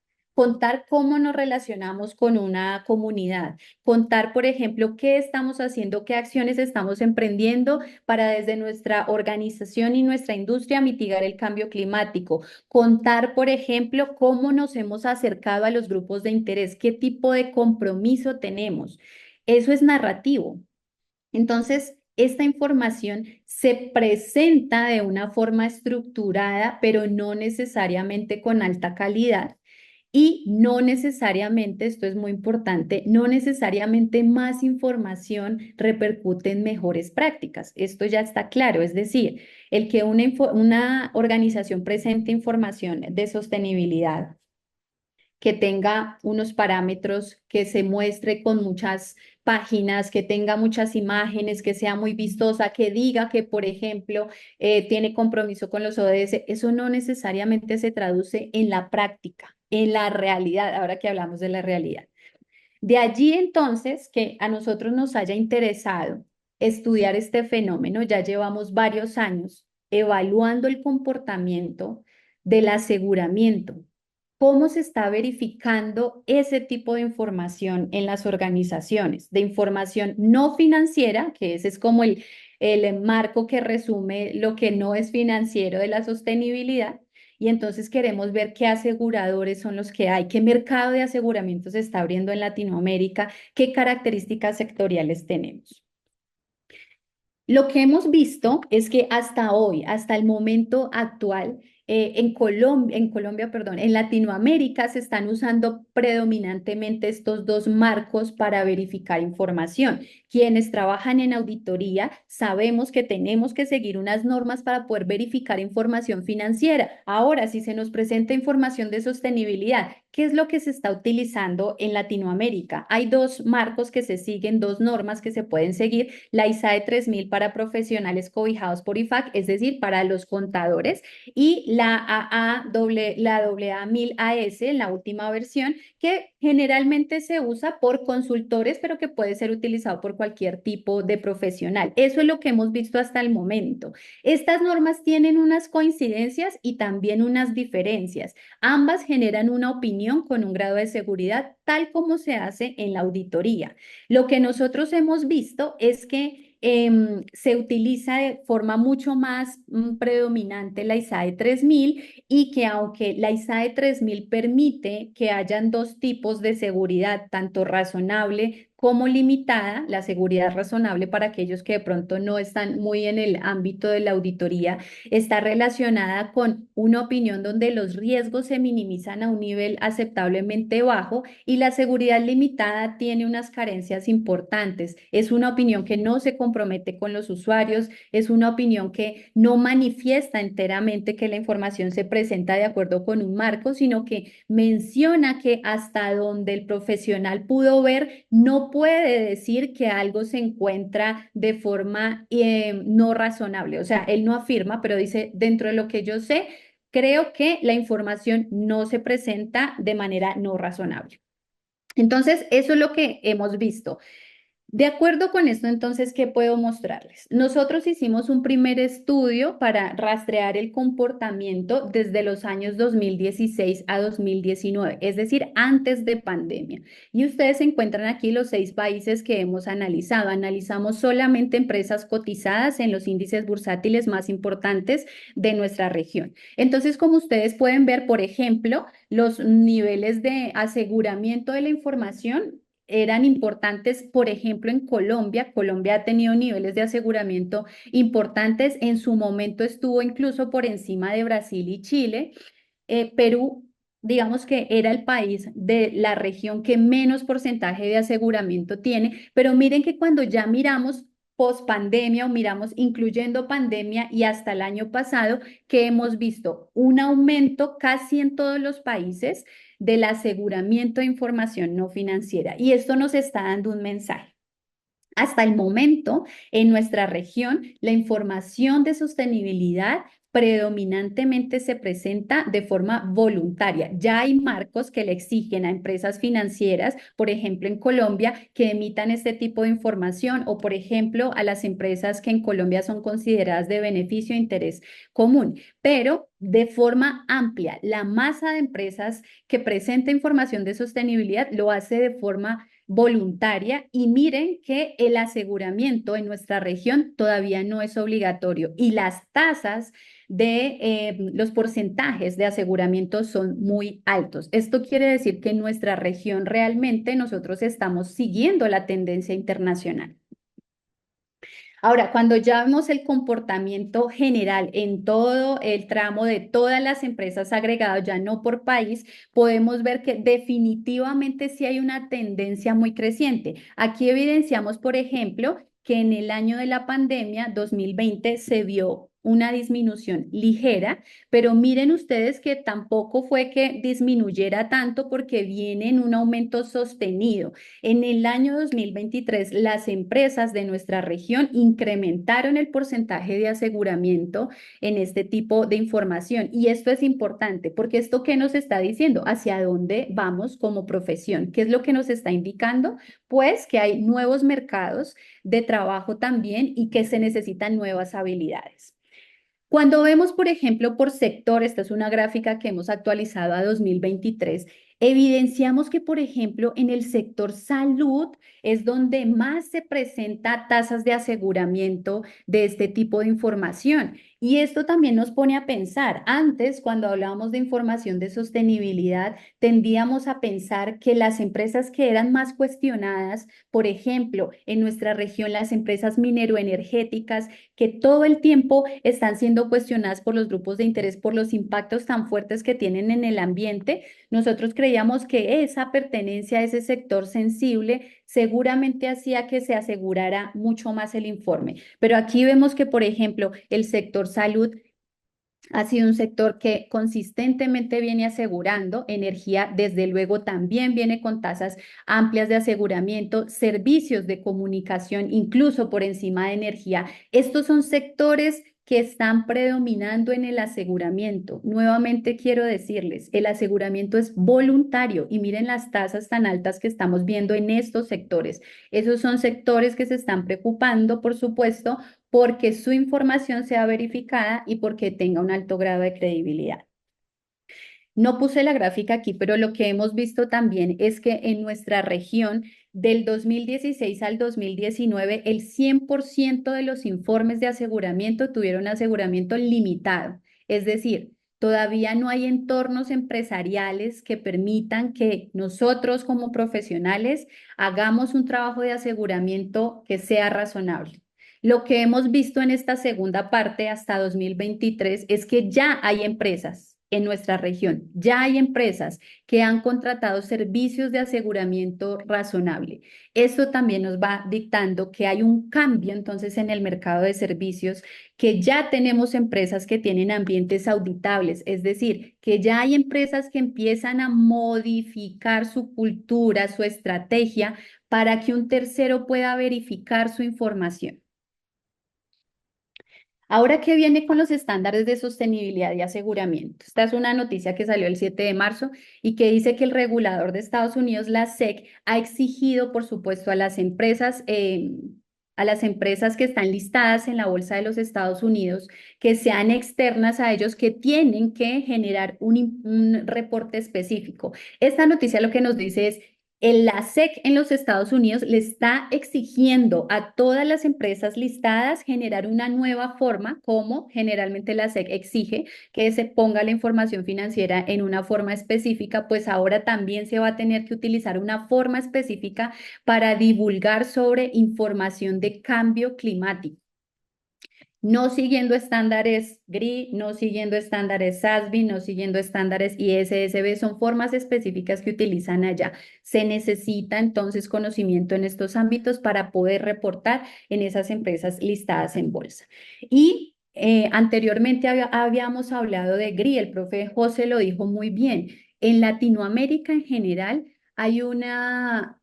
cómo nos relacionamos con una comunidad, contar, por ejemplo, qué estamos haciendo, qué acciones estamos emprendiendo para desde nuestra organización y nuestra industria mitigar el cambio climático, contar, por ejemplo, cómo nos hemos acercado a los grupos de interés, qué tipo de compromiso tenemos. Eso es narrativo. Entonces, esta información se presenta de una forma estructurada, pero no necesariamente con alta calidad. Y no necesariamente, esto es muy importante, no necesariamente más información repercute en mejores prácticas. Esto ya está claro, es decir, el que una organización presente información de sostenibilidad que tenga unos parámetros, que se muestre con muchas páginas, que tenga muchas imágenes, que sea muy vistosa, que diga que, por ejemplo, tiene compromiso con los ODS, eso no necesariamente se traduce en la práctica, en la realidad, ahora que hablamos de la realidad. De allí entonces que a nosotros nos haya interesado estudiar este fenómeno, ya llevamos varios años evaluando el comportamiento del aseguramiento. ¿Cómo se está verificando ese tipo de información en las organizaciones? De información no financiera, que ese es como el marco que resume lo que no es financiero de la sostenibilidad. Y entonces queremos ver qué aseguradores son los que hay, qué mercado de aseguramiento se está abriendo en Latinoamérica, qué características sectoriales tenemos. Lo que hemos visto es que hasta hoy, hasta el momento actual, perdón, en Latinoamérica se están usando predominantemente estos dos marcos para verificar información. Quienes trabajan en auditoría sabemos que tenemos que seguir unas normas para poder verificar información financiera. Ahora, si se nos presenta información de sostenibilidad, ¿qué es lo que se está utilizando en Latinoamérica? Hay dos marcos que se siguen, dos normas que se pueden seguir. La ISAE 3000 para profesionales cobijados por IFAC, es decir, para los contadores, y la AA 1000 AS, la última versión, que generalmente se usa por consultores, pero que puede ser utilizado por cualquier tipo de profesional. Eso es lo que hemos visto hasta el momento. Estas normas tienen unas coincidencias y también unas diferencias. Ambas generan una opinión con un grado de seguridad, tal como se hace en la auditoría. Lo que nosotros hemos visto es que se utiliza de forma mucho más predominante la ISAE 3000 y que aunque la ISAE 3000 permite que hayan dos tipos de seguridad, tanto razonable como limitada, la seguridad razonable para aquellos que de pronto no están muy en el ámbito de la auditoría, está relacionada con una opinión donde los riesgos se minimizan a un nivel aceptablemente bajo y la seguridad limitada tiene unas carencias importantes. Es una opinión que no se compromete con los usuarios, es una opinión que no manifiesta enteramente que la información se presenta de acuerdo con un marco, sino que menciona que hasta donde el profesional pudo ver, no puede decir que algo se encuentra de forma no razonable. O sea, él no afirma, pero dice, dentro de lo que yo sé, creo que la información no se presenta de manera no razonable. Entonces, eso es lo que hemos visto. De acuerdo con esto, entonces, ¿qué puedo mostrarles? Nosotros hicimos un primer estudio para rastrear el comportamiento desde los años 2016 a 2019, es decir, antes de pandemia. Y ustedes encuentran aquí los 6 países que hemos analizado. Analizamos solamente empresas cotizadas en los índices bursátiles más importantes de nuestra región. Entonces, como ustedes pueden ver, por ejemplo, los niveles de aseguramiento de la información eran importantes, por ejemplo, en Colombia. Colombia ha tenido niveles de aseguramiento importantes. En su momento estuvo incluso por encima de Brasil y Chile. Perú, digamos que era el país de la región que menos porcentaje de aseguramiento tiene, pero miren que cuando ya miramos post pandemia o miramos incluyendo pandemia y hasta el año pasado, que hemos visto un aumento casi en todos los países del aseguramiento de información no financiera. Y esto nos está dando un mensaje. Hasta el momento, en nuestra región, la información de sostenibilidad predominantemente se presenta de forma voluntaria. Ya hay marcos que le exigen a empresas financieras, por ejemplo, en Colombia, que emitan este tipo de información o, por ejemplo, a las empresas que en Colombia son consideradas de beneficio e interés común. Pero de forma amplia, la masa de empresas que presenta información de sostenibilidad lo hace de forma voluntaria y miren que el aseguramiento en nuestra región todavía no es obligatorio y las tasas de los porcentajes de aseguramiento son muy altos. Esto quiere decir que en nuestra región realmente nosotros estamos siguiendo la tendencia internacional. Ahora, cuando ya vemos el comportamiento general en todo el tramo de todas las empresas agregadas, ya no por país, podemos ver que definitivamente sí hay una tendencia muy creciente. Aquí evidenciamos, por ejemplo, que en el año de la pandemia, 2020, se vio una disminución ligera, pero miren ustedes que tampoco fue que disminuyera tanto porque viene en un aumento sostenido. En el año 2023, las empresas de nuestra región incrementaron el porcentaje de aseguramiento en este tipo de información. Y esto es importante porque esto ¿qué nos está diciendo? ¿Hacia dónde vamos como profesión? ¿Qué es lo que nos está indicando? Pues que hay nuevos mercados de trabajo también y que se necesitan nuevas habilidades. Cuando vemos, por ejemplo, por sector, esta es una gráfica que hemos actualizado a 2023, evidenciamos que, por ejemplo, en el sector salud es donde más se presenta tasas de aseguramiento de este tipo de información. Y esto también nos pone a pensar, antes cuando hablábamos de información de sostenibilidad, tendíamos a pensar que las empresas que eran más cuestionadas, por ejemplo, en nuestra región, las empresas mineroenergéticas, que todo el tiempo están siendo cuestionadas por los grupos de interés por los impactos tan fuertes que tienen en el ambiente, nosotros creíamos que esa pertenencia a ese sector sensible seguramente hacía que se asegurara mucho más el informe. Pero aquí vemos que, por ejemplo, el sector salud ha sido un sector que consistentemente viene asegurando energía, desde luego también viene con tasas amplias de aseguramiento, servicios de comunicación, incluso por encima de energía. Estos son sectores que están predominando en el aseguramiento. Nuevamente quiero decirles, el aseguramiento es voluntario y miren las tasas tan altas que estamos viendo en estos sectores. Esos son sectores que se están preocupando, por supuesto, porque su información sea verificada y porque tenga un alto grado de credibilidad. No puse la gráfica aquí, pero lo que hemos visto también es que en nuestra región, del 2016 al 2019, el 100% de los informes de aseguramiento tuvieron aseguramiento limitado. Es decir, todavía no hay entornos empresariales que permitan que nosotros como profesionales hagamos un trabajo de aseguramiento que sea razonable. Lo que hemos visto en esta segunda parte hasta 2023 es que ya hay empresas en nuestra región, ya hay empresas que han contratado servicios de aseguramiento razonable. Esto también nos va dictando que hay un cambio entonces en el mercado de servicios, que ya tenemos empresas que tienen ambientes auditables, es decir, que ya hay empresas que empiezan a modificar su cultura, su estrategia, para que un tercero pueda verificar su información. Ahora, ¿qué viene con los estándares de sostenibilidad y aseguramiento? Esta es una noticia que salió el 7 de marzo y que dice que el regulador de Estados Unidos, la SEC, ha exigido, por supuesto, a las empresas que están listadas en la Bolsa de los Estados Unidos, que sean externas a ellos, que tienen que generar un reporte específico. Esta noticia lo que nos dice es, La SEC en los Estados Unidos le está exigiendo a todas las empresas listadas generar una nueva forma, como generalmente la SEC exige que se ponga la información financiera en una forma específica, pues ahora también se va a tener que utilizar una forma específica para divulgar sobre información de cambio climático. No siguiendo estándares GRI, no siguiendo estándares SASB, no siguiendo estándares ISSB, son formas específicas que utilizan allá. Se necesita entonces conocimiento en estos ámbitos para poder reportar en esas empresas listadas en bolsa. Y anteriormente habíamos hablado de GRI, el profe José lo dijo muy bien. En Latinoamérica en general hay una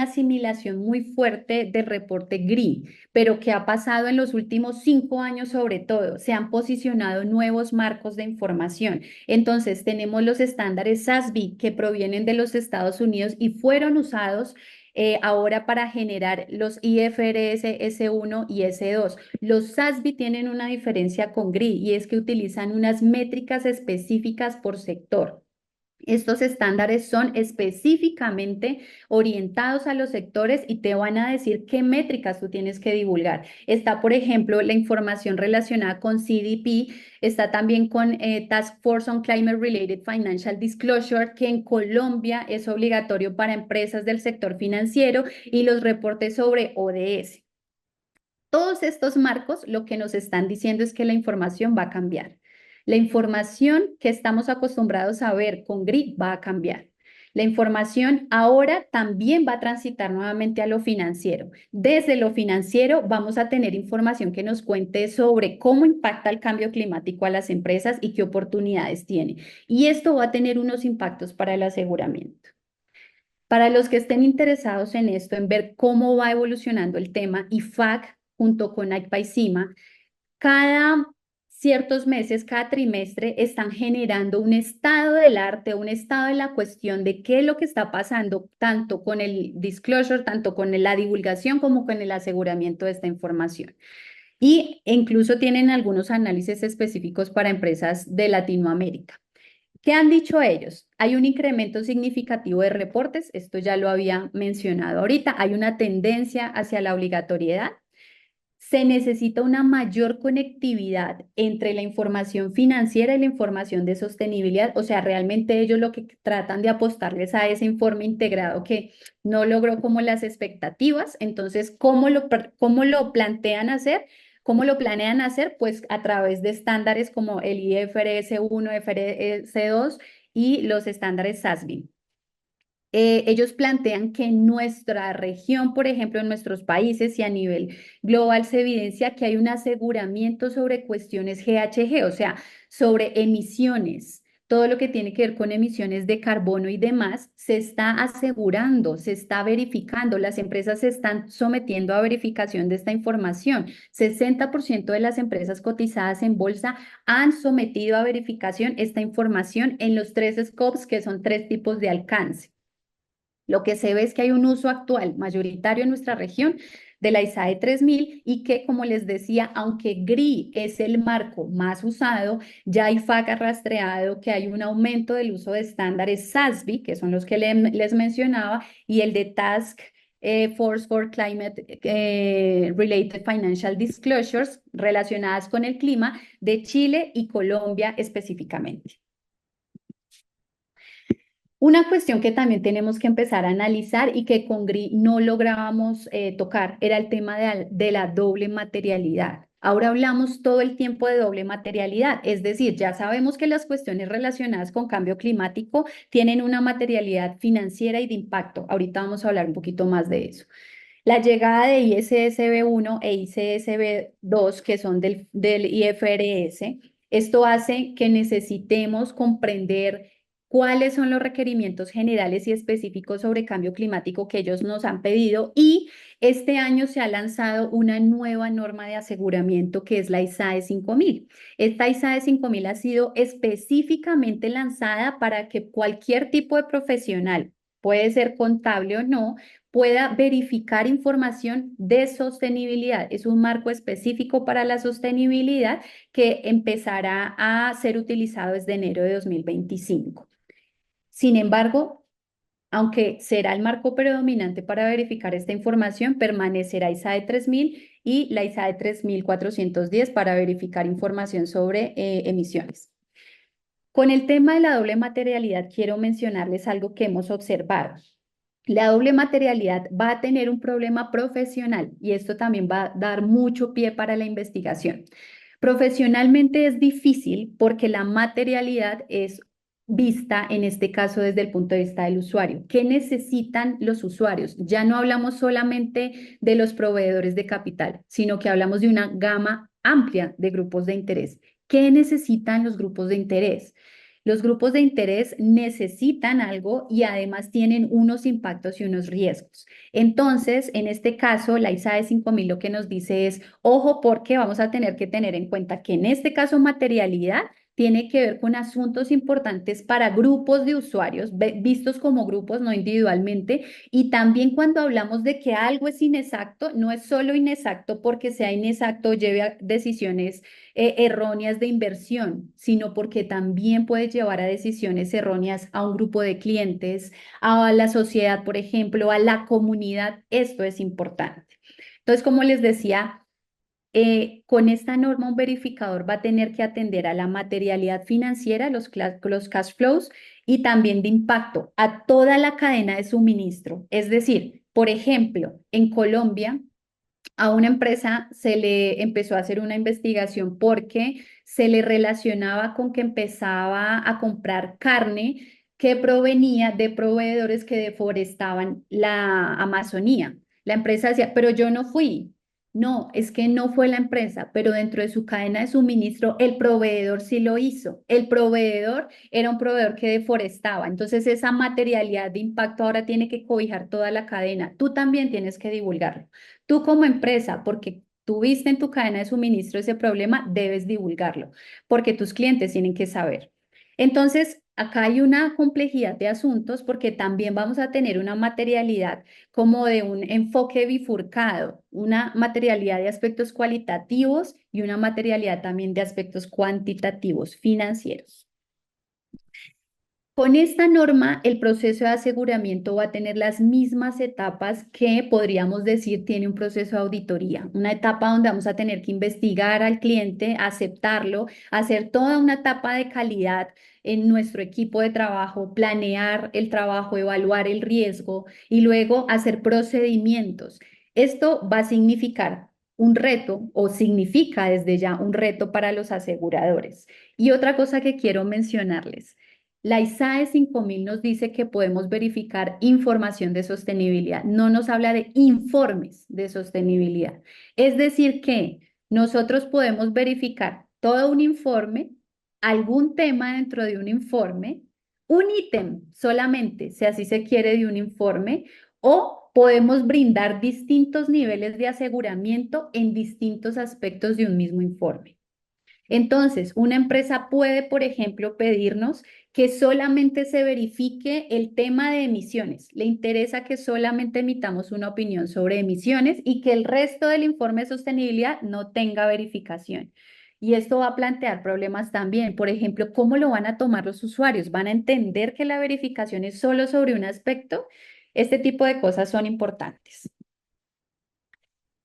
asimilación muy fuerte del reporte GRI, pero ¿qué ha pasado en los últimos 5 años sobre todo? Se han posicionado nuevos marcos de información. Entonces, tenemos los estándares SASB que provienen de los Estados Unidos y fueron usados ahora para generar los IFRS S1 y S2. Los SASB tienen una diferencia con GRI y es que utilizan unas métricas específicas por sector. Estos estándares son específicamente orientados a los sectores y te van a decir qué métricas tú tienes que divulgar. Está, por ejemplo, la información relacionada con CDP, está también con Task Force on Climate Related Financial Disclosure, que en Colombia es obligatorio para empresas del sector financiero, y los reportes sobre ODS. Todos estos marcos lo que nos están diciendo es que la información va a cambiar. La información que estamos acostumbrados a ver con GRI va a cambiar. La información ahora también va a transitar nuevamente a lo financiero. Desde lo financiero vamos a tener información que nos cuente sobre cómo impacta el cambio climático a las empresas y qué oportunidades tiene. Y esto va a tener unos impactos para el aseguramiento. Para los que estén interesados en esto, en ver cómo va evolucionando el tema, IFAC junto con AICPA y CIMA, cada ciertos meses, cada trimestre, están generando un estado del arte, un estado de la cuestión de qué es lo que está pasando, tanto con el disclosure, tanto con la divulgación como con el aseguramiento de esta información. Y incluso tienen algunos análisis específicos para empresas de Latinoamérica. ¿Qué han dicho ellos? Hay un incremento significativo de reportes, esto ya lo había mencionado ahorita, hay una tendencia hacia la obligatoriedad. Se necesita una mayor conectividad entre la información financiera y la información de sostenibilidad. O sea, realmente ellos lo que tratan de apostarles a ese informe integrado que no logró como las expectativas. Entonces, ¿cómo lo plantean hacer? ¿Cómo lo planean hacer? Pues a través de estándares como el IFRS 1, IFRS 2 y los estándares SASB. Ellos plantean que en nuestra región, por ejemplo, en nuestros países y a nivel global, se evidencia que hay un aseguramiento sobre cuestiones GHG, o sea, sobre emisiones. Todo lo que tiene que ver con emisiones de carbono y demás se está asegurando, se está verificando. Las empresas se están sometiendo a verificación de esta información. 60% de las empresas cotizadas en bolsa han sometido a verificación esta información en los 3 scopes, que son 3 tipos de alcance. Lo que se ve es que hay un uso actual mayoritario en nuestra región de la ISAE 3000 y que, como les decía, aunque GRI es el marco más usado, ya IFAC ha rastreado que hay un aumento del uso de estándares SASB, que son los que les mencionaba, y el de Task Force for Climate Related Financial Disclosures relacionadas con el clima de Chile y Colombia específicamente. Una cuestión que también tenemos que empezar a analizar y que con GRI no lográbamos tocar era el tema de la doble materialidad. Ahora hablamos todo el tiempo de doble materialidad, es decir, ya sabemos que las cuestiones relacionadas con cambio climático tienen una materialidad financiera y de impacto. Ahorita vamos a hablar un poquito más de eso. La llegada de ISSB 1 e ISSB 2, que son del IFRS, esto hace que necesitemos comprender cuáles son los requerimientos generales y específicos sobre cambio climático que ellos nos han pedido, y este año se ha lanzado una nueva norma de aseguramiento que es la ISAE 5000. Esta ISAE 5000 ha sido específicamente lanzada para que cualquier tipo de profesional, puede ser contable o no, pueda verificar información de sostenibilidad. Es un marco específico para la sostenibilidad que empezará a ser utilizado desde enero de 2025. Sin embargo, Aunque será el marco predominante para verificar esta información, permanecerá ISAE 3000 y la ISAE 3410 para verificar información sobre emisiones. Con el tema de la doble materialidad, quiero mencionarles algo que hemos observado. La doble materialidad va a tener un problema profesional y esto también va a dar mucho pie para la investigación. Profesionalmente es difícil porque la materialidad es vista en este caso desde el punto de vista del usuario. ¿Qué necesitan los usuarios? Ya no hablamos solamente de los proveedores de capital, sino que hablamos de una gama amplia de grupos de interés. ¿Qué necesitan los grupos de interés? Los grupos de interés necesitan algo y además tienen unos impactos y unos riesgos. Entonces, en este caso, la ISAE 5000 lo que nos dice es, ojo, porque vamos a tener que tener en cuenta que en este caso materialidad tiene que ver con asuntos importantes para grupos de usuarios, vistos como grupos, no individualmente. Y también cuando hablamos de que algo es inexacto, no es solo inexacto porque sea inexacto, lleve a decisiones erróneas de inversión, sino porque también puede llevar a decisiones erróneas a un grupo de clientes, a la sociedad, por ejemplo, a la comunidad. Esto es importante. Entonces, como les decía, con esta norma un verificador va a tener que atender a la materialidad financiera, los cash flows y también de impacto a toda la cadena de suministro. Es decir, por ejemplo, en Colombia, a una empresa se le empezó a hacer una investigación porque se le relacionaba con que empezaba a comprar carne que provenía de proveedores que deforestaban la Amazonía. La empresa decía, pero yo no fui. No, es que no fue la empresa, pero dentro de su cadena de suministro, el proveedor sí lo hizo. El proveedor era un proveedor que deforestaba. Entonces, esa materialidad de impacto ahora tiene que cobijar toda la cadena. Tú también tienes que divulgarlo. Tú como empresa, porque tuviste en tu cadena de suministro ese problema, debes divulgarlo, porque tus clientes tienen que saber. Entonces, acá hay una complejidad de asuntos porque también vamos a tener una materialidad como de un enfoque bifurcado, una materialidad de aspectos cualitativos y una materialidad también de aspectos cuantitativos financieros. Con esta norma, el proceso de aseguramiento va a tener las mismas etapas que podríamos decir tiene un proceso de auditoría, una etapa donde vamos a tener que investigar al cliente, aceptarlo, hacer toda una etapa de calidad en nuestro equipo de trabajo, planear el trabajo, evaluar el riesgo y luego hacer procedimientos. Esto va a significar un reto o significa desde ya un reto para los aseguradores. Y otra cosa que quiero mencionarles. La ISAE 5000 nos dice que podemos verificar información de sostenibilidad, no nos habla de informes de sostenibilidad. Es decir, que nosotros podemos verificar todo un informe, algún tema dentro de un informe, un ítem solamente, si así se quiere, de un informe, o podemos brindar distintos niveles de aseguramiento en distintos aspectos de un mismo informe. Entonces, una empresa puede, por ejemplo, pedirnos que solamente se verifique el tema de emisiones. Le interesa que solamente emitamos una opinión sobre emisiones y que el resto del informe de sostenibilidad no tenga verificación. Y esto va a plantear problemas también. Por ejemplo, ¿cómo lo van a tomar los usuarios? ¿Van a entender que la verificación es solo sobre un aspecto? Este tipo de cosas son importantes.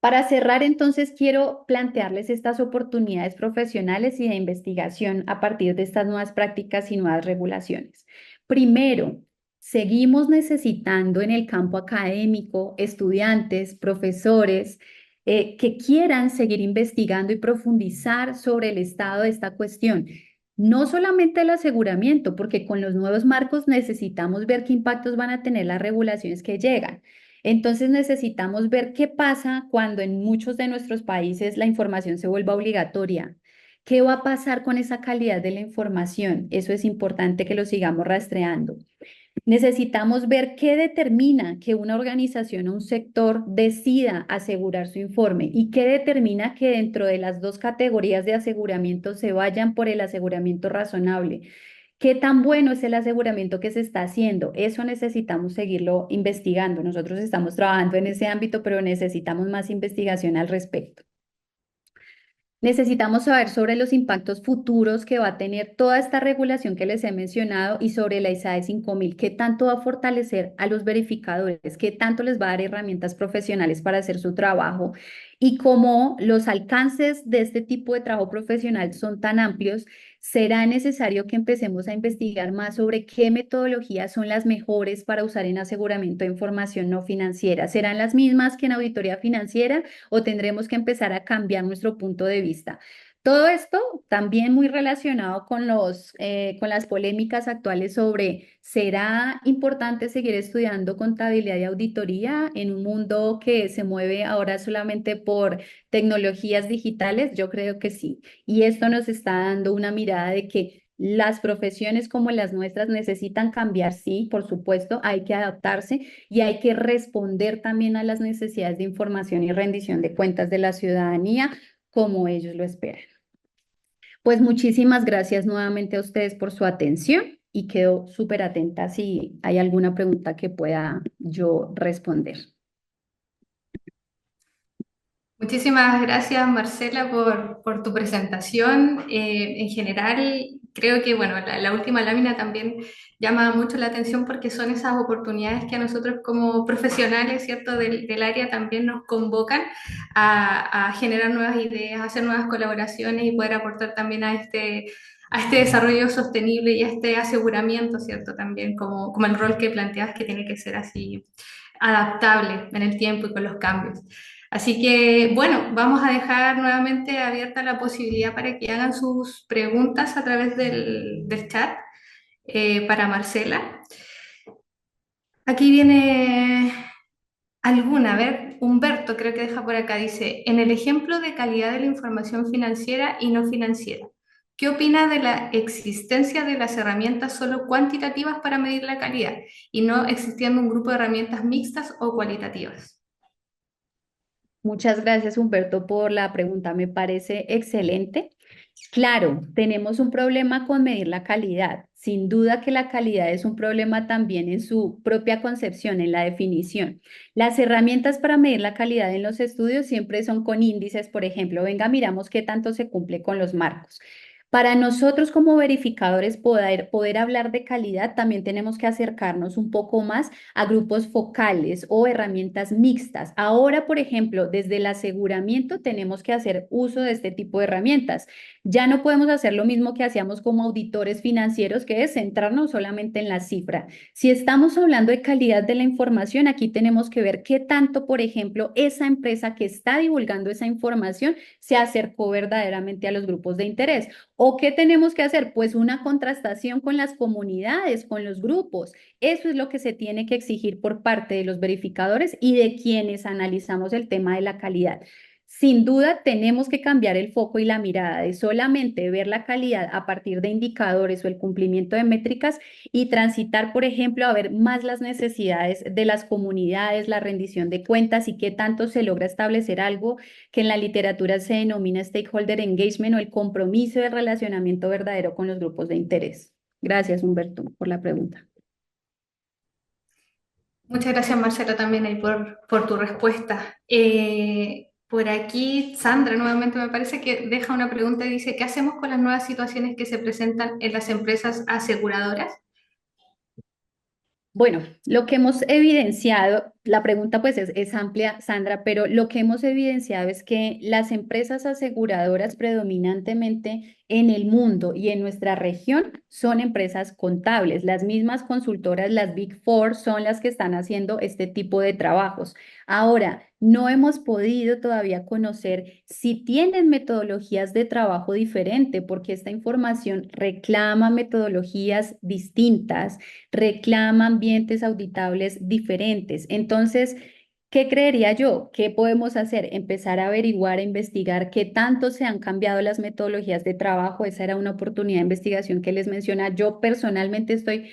Para cerrar, entonces, quiero plantearles estas oportunidades profesionales y de investigación a partir de estas nuevas prácticas y nuevas regulaciones. Primero, seguimos necesitando en el campo académico estudiantes, profesores, que quieran seguir investigando y profundizar sobre el estado de esta cuestión. No solamente el aseguramiento, porque con los nuevos marcos necesitamos ver qué impactos van a tener las regulaciones que llegan. Entonces necesitamos ver qué pasa cuando en muchos de nuestros países la información se vuelva obligatoria. ¿Qué va a pasar con esa calidad de la información? Eso es importante que lo sigamos rastreando. Necesitamos ver qué determina que una organización o un sector decida asegurar su informe y qué determina que dentro de las dos categorías de aseguramiento se vayan por el aseguramiento razonable. ¿Qué tan bueno es el aseguramiento que se está haciendo? Eso necesitamos seguirlo investigando. Nosotros estamos trabajando en ese ámbito, pero necesitamos más investigación al respecto. Necesitamos saber sobre los impactos futuros que va a tener toda esta regulación que les he mencionado y sobre la ISAE 5000, qué tanto va a fortalecer a los verificadores, qué tanto les va a dar herramientas profesionales para hacer su trabajo y cómo los alcances de este tipo de trabajo profesional son tan amplios. Será necesario que empecemos a investigar más sobre qué metodologías son las mejores para usar en aseguramiento de información no financiera. ¿Serán las mismas que en auditoría financiera o tendremos que empezar a cambiar nuestro punto de vista? Todo esto también muy relacionado con las polémicas actuales sobre, ¿será importante seguir estudiando contabilidad y auditoría en un mundo que se mueve ahora solamente por tecnologías digitales? Yo creo que sí. Y esto nos está dando una mirada de que las profesiones como las nuestras necesitan cambiar, sí, por supuesto, hay que adaptarse y hay que responder también a las necesidades de información y rendición de cuentas de la ciudadanía como ellos lo esperan. Pues muchísimas gracias nuevamente a ustedes por su atención y quedo súper atenta si hay alguna pregunta que pueda yo responder. Muchísimas gracias, Marcela, por tu presentación. En general, creo que bueno, la última lámina también llama mucho la atención porque son esas oportunidades que a nosotros como profesionales, ¿cierto?, del área también nos convocan a generar nuevas ideas, a hacer nuevas colaboraciones y poder aportar también a este desarrollo sostenible y a este aseguramiento, ¿cierto?, también como el rol que planteas que tiene que ser así adaptable en el tiempo y con los cambios. Así que, bueno, vamos a dejar nuevamente abierta la posibilidad para que hagan sus preguntas a través del chat para Marcela. Aquí viene alguna, a ver, Humberto creo que deja por acá, dice, en el ejemplo de calidad de la información financiera y no financiera, ¿qué opina de la existencia de las herramientas solo cuantitativas para medir la calidad y no existiendo un grupo de herramientas mixtas o cualitativas? Muchas gracias, Humberto, por la pregunta. Me parece excelente. Claro, tenemos un problema con medir la calidad. Sin duda que la calidad es un problema también en su propia concepción, en la definición. Las herramientas para medir la calidad en los estudios siempre son con índices, por ejemplo, venga, miramos qué tanto se cumple con los marcos. Para nosotros como verificadores poder hablar de calidad, también tenemos que acercarnos un poco más a grupos focales o herramientas mixtas. Ahora, por ejemplo, desde el aseguramiento tenemos que hacer uso de este tipo de herramientas. Ya no podemos hacer lo mismo que hacíamos como auditores financieros, que es centrarnos solamente en la cifra. Si estamos hablando de calidad de la información, aquí tenemos que ver qué tanto, por ejemplo, esa empresa que está divulgando esa información se acercó verdaderamente a los grupos de interés. ¿O qué tenemos que hacer? Pues una contrastación con las comunidades, con los grupos. Eso es lo que se tiene que exigir por parte de los verificadores y de quienes analizamos el tema de la calidad. Sin duda, tenemos que cambiar el foco y la mirada de solamente ver la calidad a partir de indicadores o el cumplimiento de métricas y transitar, por ejemplo, a ver más las necesidades de las comunidades, la rendición de cuentas y qué tanto se logra establecer algo que en la literatura se denomina stakeholder engagement o el compromiso de relacionamiento verdadero con los grupos de interés. Gracias, Humberto, por la pregunta. Muchas gracias, Marcela, también ahí por tu respuesta. Por aquí, Sandra, nuevamente me parece que deja una pregunta y dice, ¿qué hacemos con las nuevas situaciones que se presentan en las empresas aseguradoras? Bueno, lo que hemos evidenciado, la pregunta pues es amplia, Sandra, pero lo que hemos evidenciado es que las empresas aseguradoras predominantemente en el mundo y en nuestra región son empresas contables. Las mismas consultoras, las Big Four, son las que están haciendo este tipo de trabajos. Ahora, no hemos podido todavía conocer si tienen metodologías de trabajo diferente, porque esta información reclama metodologías distintas, reclama ambientes auditables diferentes. Entonces, ¿qué creería yo? ¿Qué podemos hacer? Empezar a averiguar, a investigar qué tanto se han cambiado las metodologías de trabajo. Esa era una oportunidad de investigación que les menciona. Yo personalmente estoy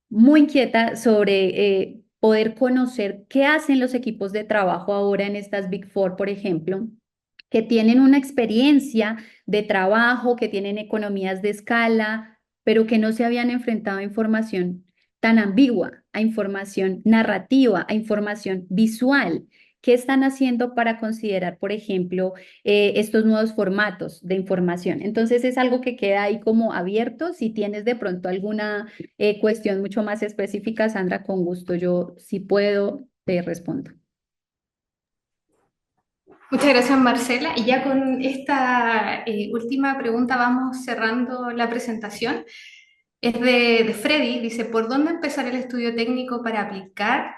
muy inquieta sobre poder conocer qué hacen los equipos de trabajo ahora en estas Big Four, por ejemplo, que tienen una experiencia de trabajo, que tienen economías de escala, pero que no se habían enfrentado a información tan ambigua, a información narrativa, a información visual. ¿Qué están haciendo para considerar, por ejemplo, estos nuevos formatos de información? Entonces es algo que queda ahí como abierto. Si tienes de pronto alguna cuestión mucho más específica, Sandra, con gusto yo, si puedo, te respondo. Muchas gracias, Marcela. Y ya con esta última pregunta vamos cerrando la presentación. Es de Freddy, dice, ¿por dónde empezar el estudio técnico para aplicar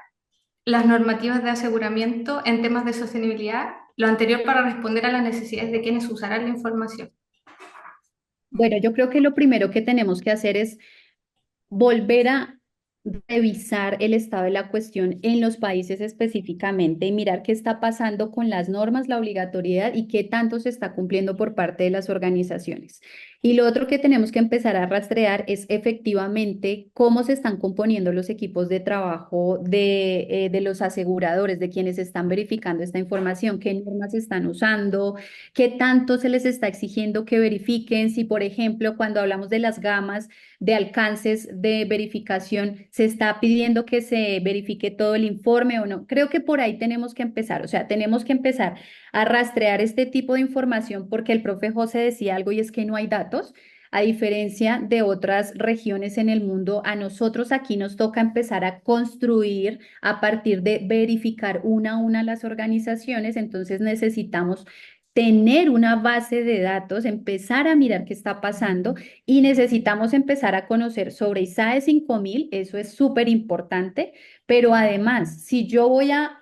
las normativas de aseguramiento en temas de sostenibilidad? Lo anterior para responder a las necesidades de quienes usarán la información. Bueno, yo creo que lo primero que tenemos que hacer es volver a revisar el estado de la cuestión en los países específicamente y mirar qué está pasando con las normas, la obligatoriedad y qué tanto se está cumpliendo por parte de las organizaciones. Y lo otro que tenemos que empezar a rastrear es efectivamente cómo se están componiendo los equipos de trabajo de los aseguradores, de quienes están verificando esta información, qué normas están usando, qué tanto se les está exigiendo que verifiquen, si por ejemplo cuando hablamos de las gamas, de alcances de verificación, se está pidiendo que se verifique todo el informe o no. Creo que por ahí tenemos que empezar, o sea, tenemos que empezar a rastrear este tipo de información porque el profe José decía algo y es que no hay datos. A diferencia de otras regiones en el mundo, a nosotros aquí nos toca empezar a construir a partir de verificar una a una las organizaciones, entonces necesitamos tener una base de datos, empezar a mirar qué está pasando y necesitamos empezar a conocer sobre ISAE 5000, eso es súper importante, pero además, si yo voy a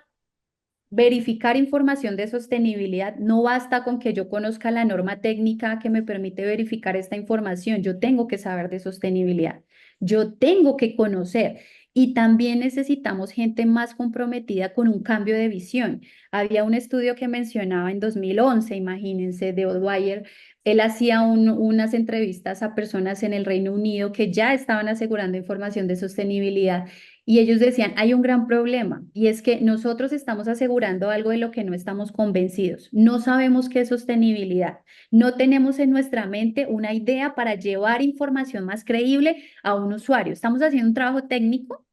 verificar información de sostenibilidad, no basta con que yo conozca la norma técnica que me permite verificar esta información, yo tengo que saber de sostenibilidad, yo tengo que conocer. Y también necesitamos gente más comprometida con un cambio de visión. Había un estudio que mencionaba en 2011, imagínense, de O'Dwyer. Él hacía unas entrevistas a personas en el Reino Unido que ya estaban asegurando información de sostenibilidad y ellos decían, hay un gran problema y es que nosotros estamos asegurando algo de lo que no estamos convencidos. No sabemos qué es sostenibilidad. No tenemos en nuestra mente una idea para llevar información más creíble a un usuario. Estamos haciendo un trabajo técnico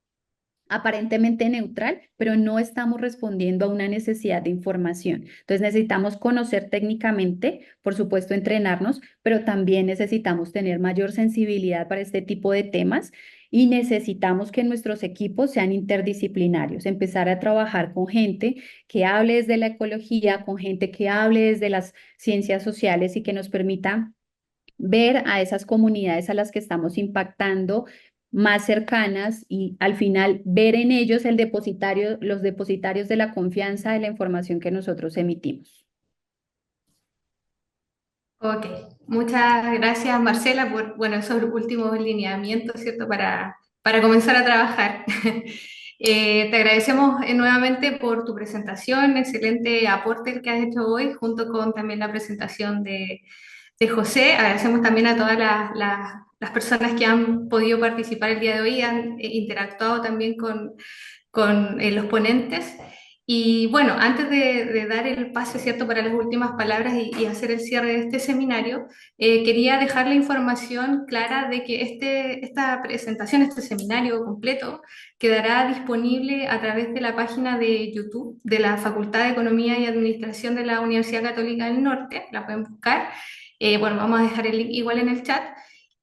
aparentemente neutral, pero no estamos respondiendo a una necesidad de información. Entonces necesitamos conocer técnicamente, por supuesto, entrenarnos, pero también necesitamos tener mayor sensibilidad para este tipo de temas y necesitamos que nuestros equipos sean interdisciplinarios, empezar a trabajar con gente que hable desde la ecología, con gente que hable desde las ciencias sociales y que nos permita ver a esas comunidades a las que estamos impactando más cercanas y al final ver en ellos el depositario, los depositarios de la confianza de la información que nosotros emitimos. Ok, muchas gracias, Marcela, por bueno, esos últimos lineamientos, ¿cierto? Para comenzar a trabajar. Te agradecemos nuevamente por tu presentación, excelente aporte el que has hecho hoy, junto con también la presentación de José. Agradecemos también a todas las personas que han podido participar el día de hoy, han interactuado también con los ponentes. Y bueno, antes de dar el pase, ¿cierto?, para las últimas palabras y hacer el cierre de este seminario, quería dejar la información clara de que esta presentación, este seminario completo, quedará disponible a través de la página de YouTube de la Facultad de Economía y Administración de la Universidad Católica del Norte, la pueden buscar. Bueno, vamos a dejar el link igual en el chat.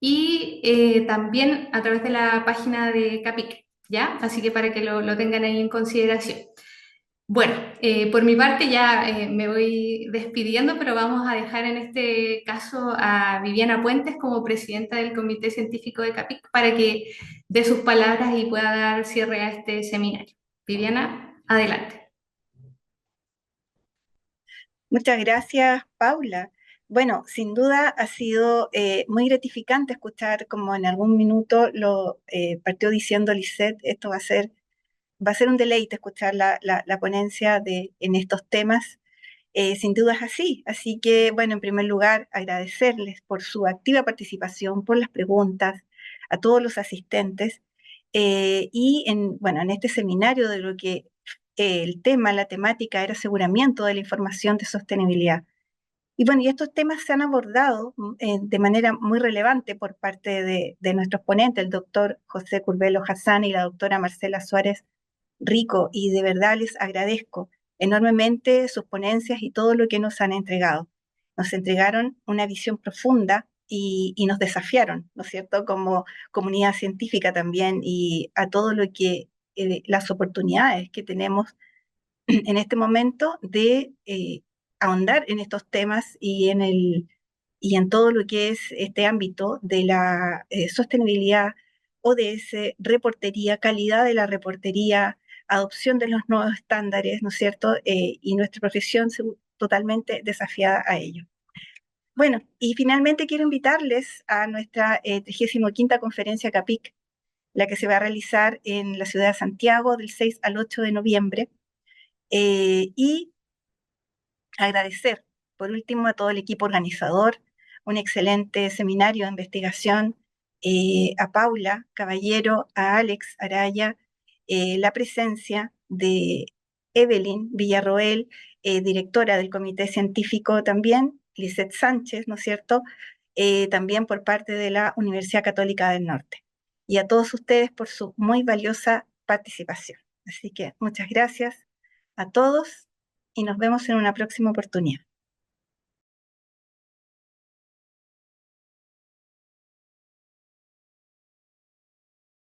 Y también a través de la página de CAPIC, ¿ya? Así que para que lo tengan ahí en consideración. Bueno, por mi parte ya me voy despidiendo, pero vamos a dejar en este caso a Viviana Puentes como presidenta del Comité Científico de CAPIC para que dé sus palabras y pueda dar cierre a este seminario. Viviana, adelante. Muchas gracias, Paula. Bueno, sin duda ha sido muy gratificante escuchar como en algún minuto lo partió diciendo Lisette, esto va a ser un deleite escuchar la ponencia en estos temas. Sin duda es así. Así que, bueno, en primer lugar, agradecerles por su activa participación, por las preguntas, a todos los asistentes. Bueno, en este seminario de lo que la temática era aseguramiento de la información de sostenibilidad. Y bueno, y estos temas se han abordado de manera muy relevante por parte de nuestros ponentes, el doctor José Curbelo Hassan y la doctora Marcela Suárez Rico, y de verdad les agradezco enormemente sus ponencias y todo lo que nos han entregado. Nos entregaron una visión profunda y nos desafiaron, ¿no es cierto?, como comunidad científica también y a todo lo que las oportunidades que tenemos en este momento de ahondar en estos temas y en todo lo que es este ámbito de la sostenibilidad, ODS, reportería, calidad de la reportería, adopción de los nuevos estándares, ¿no es cierto? Y nuestra profesión totalmente desafiada a ello. Bueno, y finalmente quiero invitarles a nuestra 35ª conferencia CAPIC, la que se va a realizar en la ciudad de Santiago del 6 al 8 de noviembre. Y agradecer, por último, a todo el equipo organizador, un excelente seminario de investigación, a Paula Caballero, a Alex Araya, la presencia de Evelyn Villarroel, directora del Comité Científico también, Lisette Sánchez, ¿no es cierto?, también por parte de la Universidad Católica del Norte. Y a todos ustedes por su muy valiosa participación. Así que muchas gracias a todos y nos vemos en una próxima oportunidad.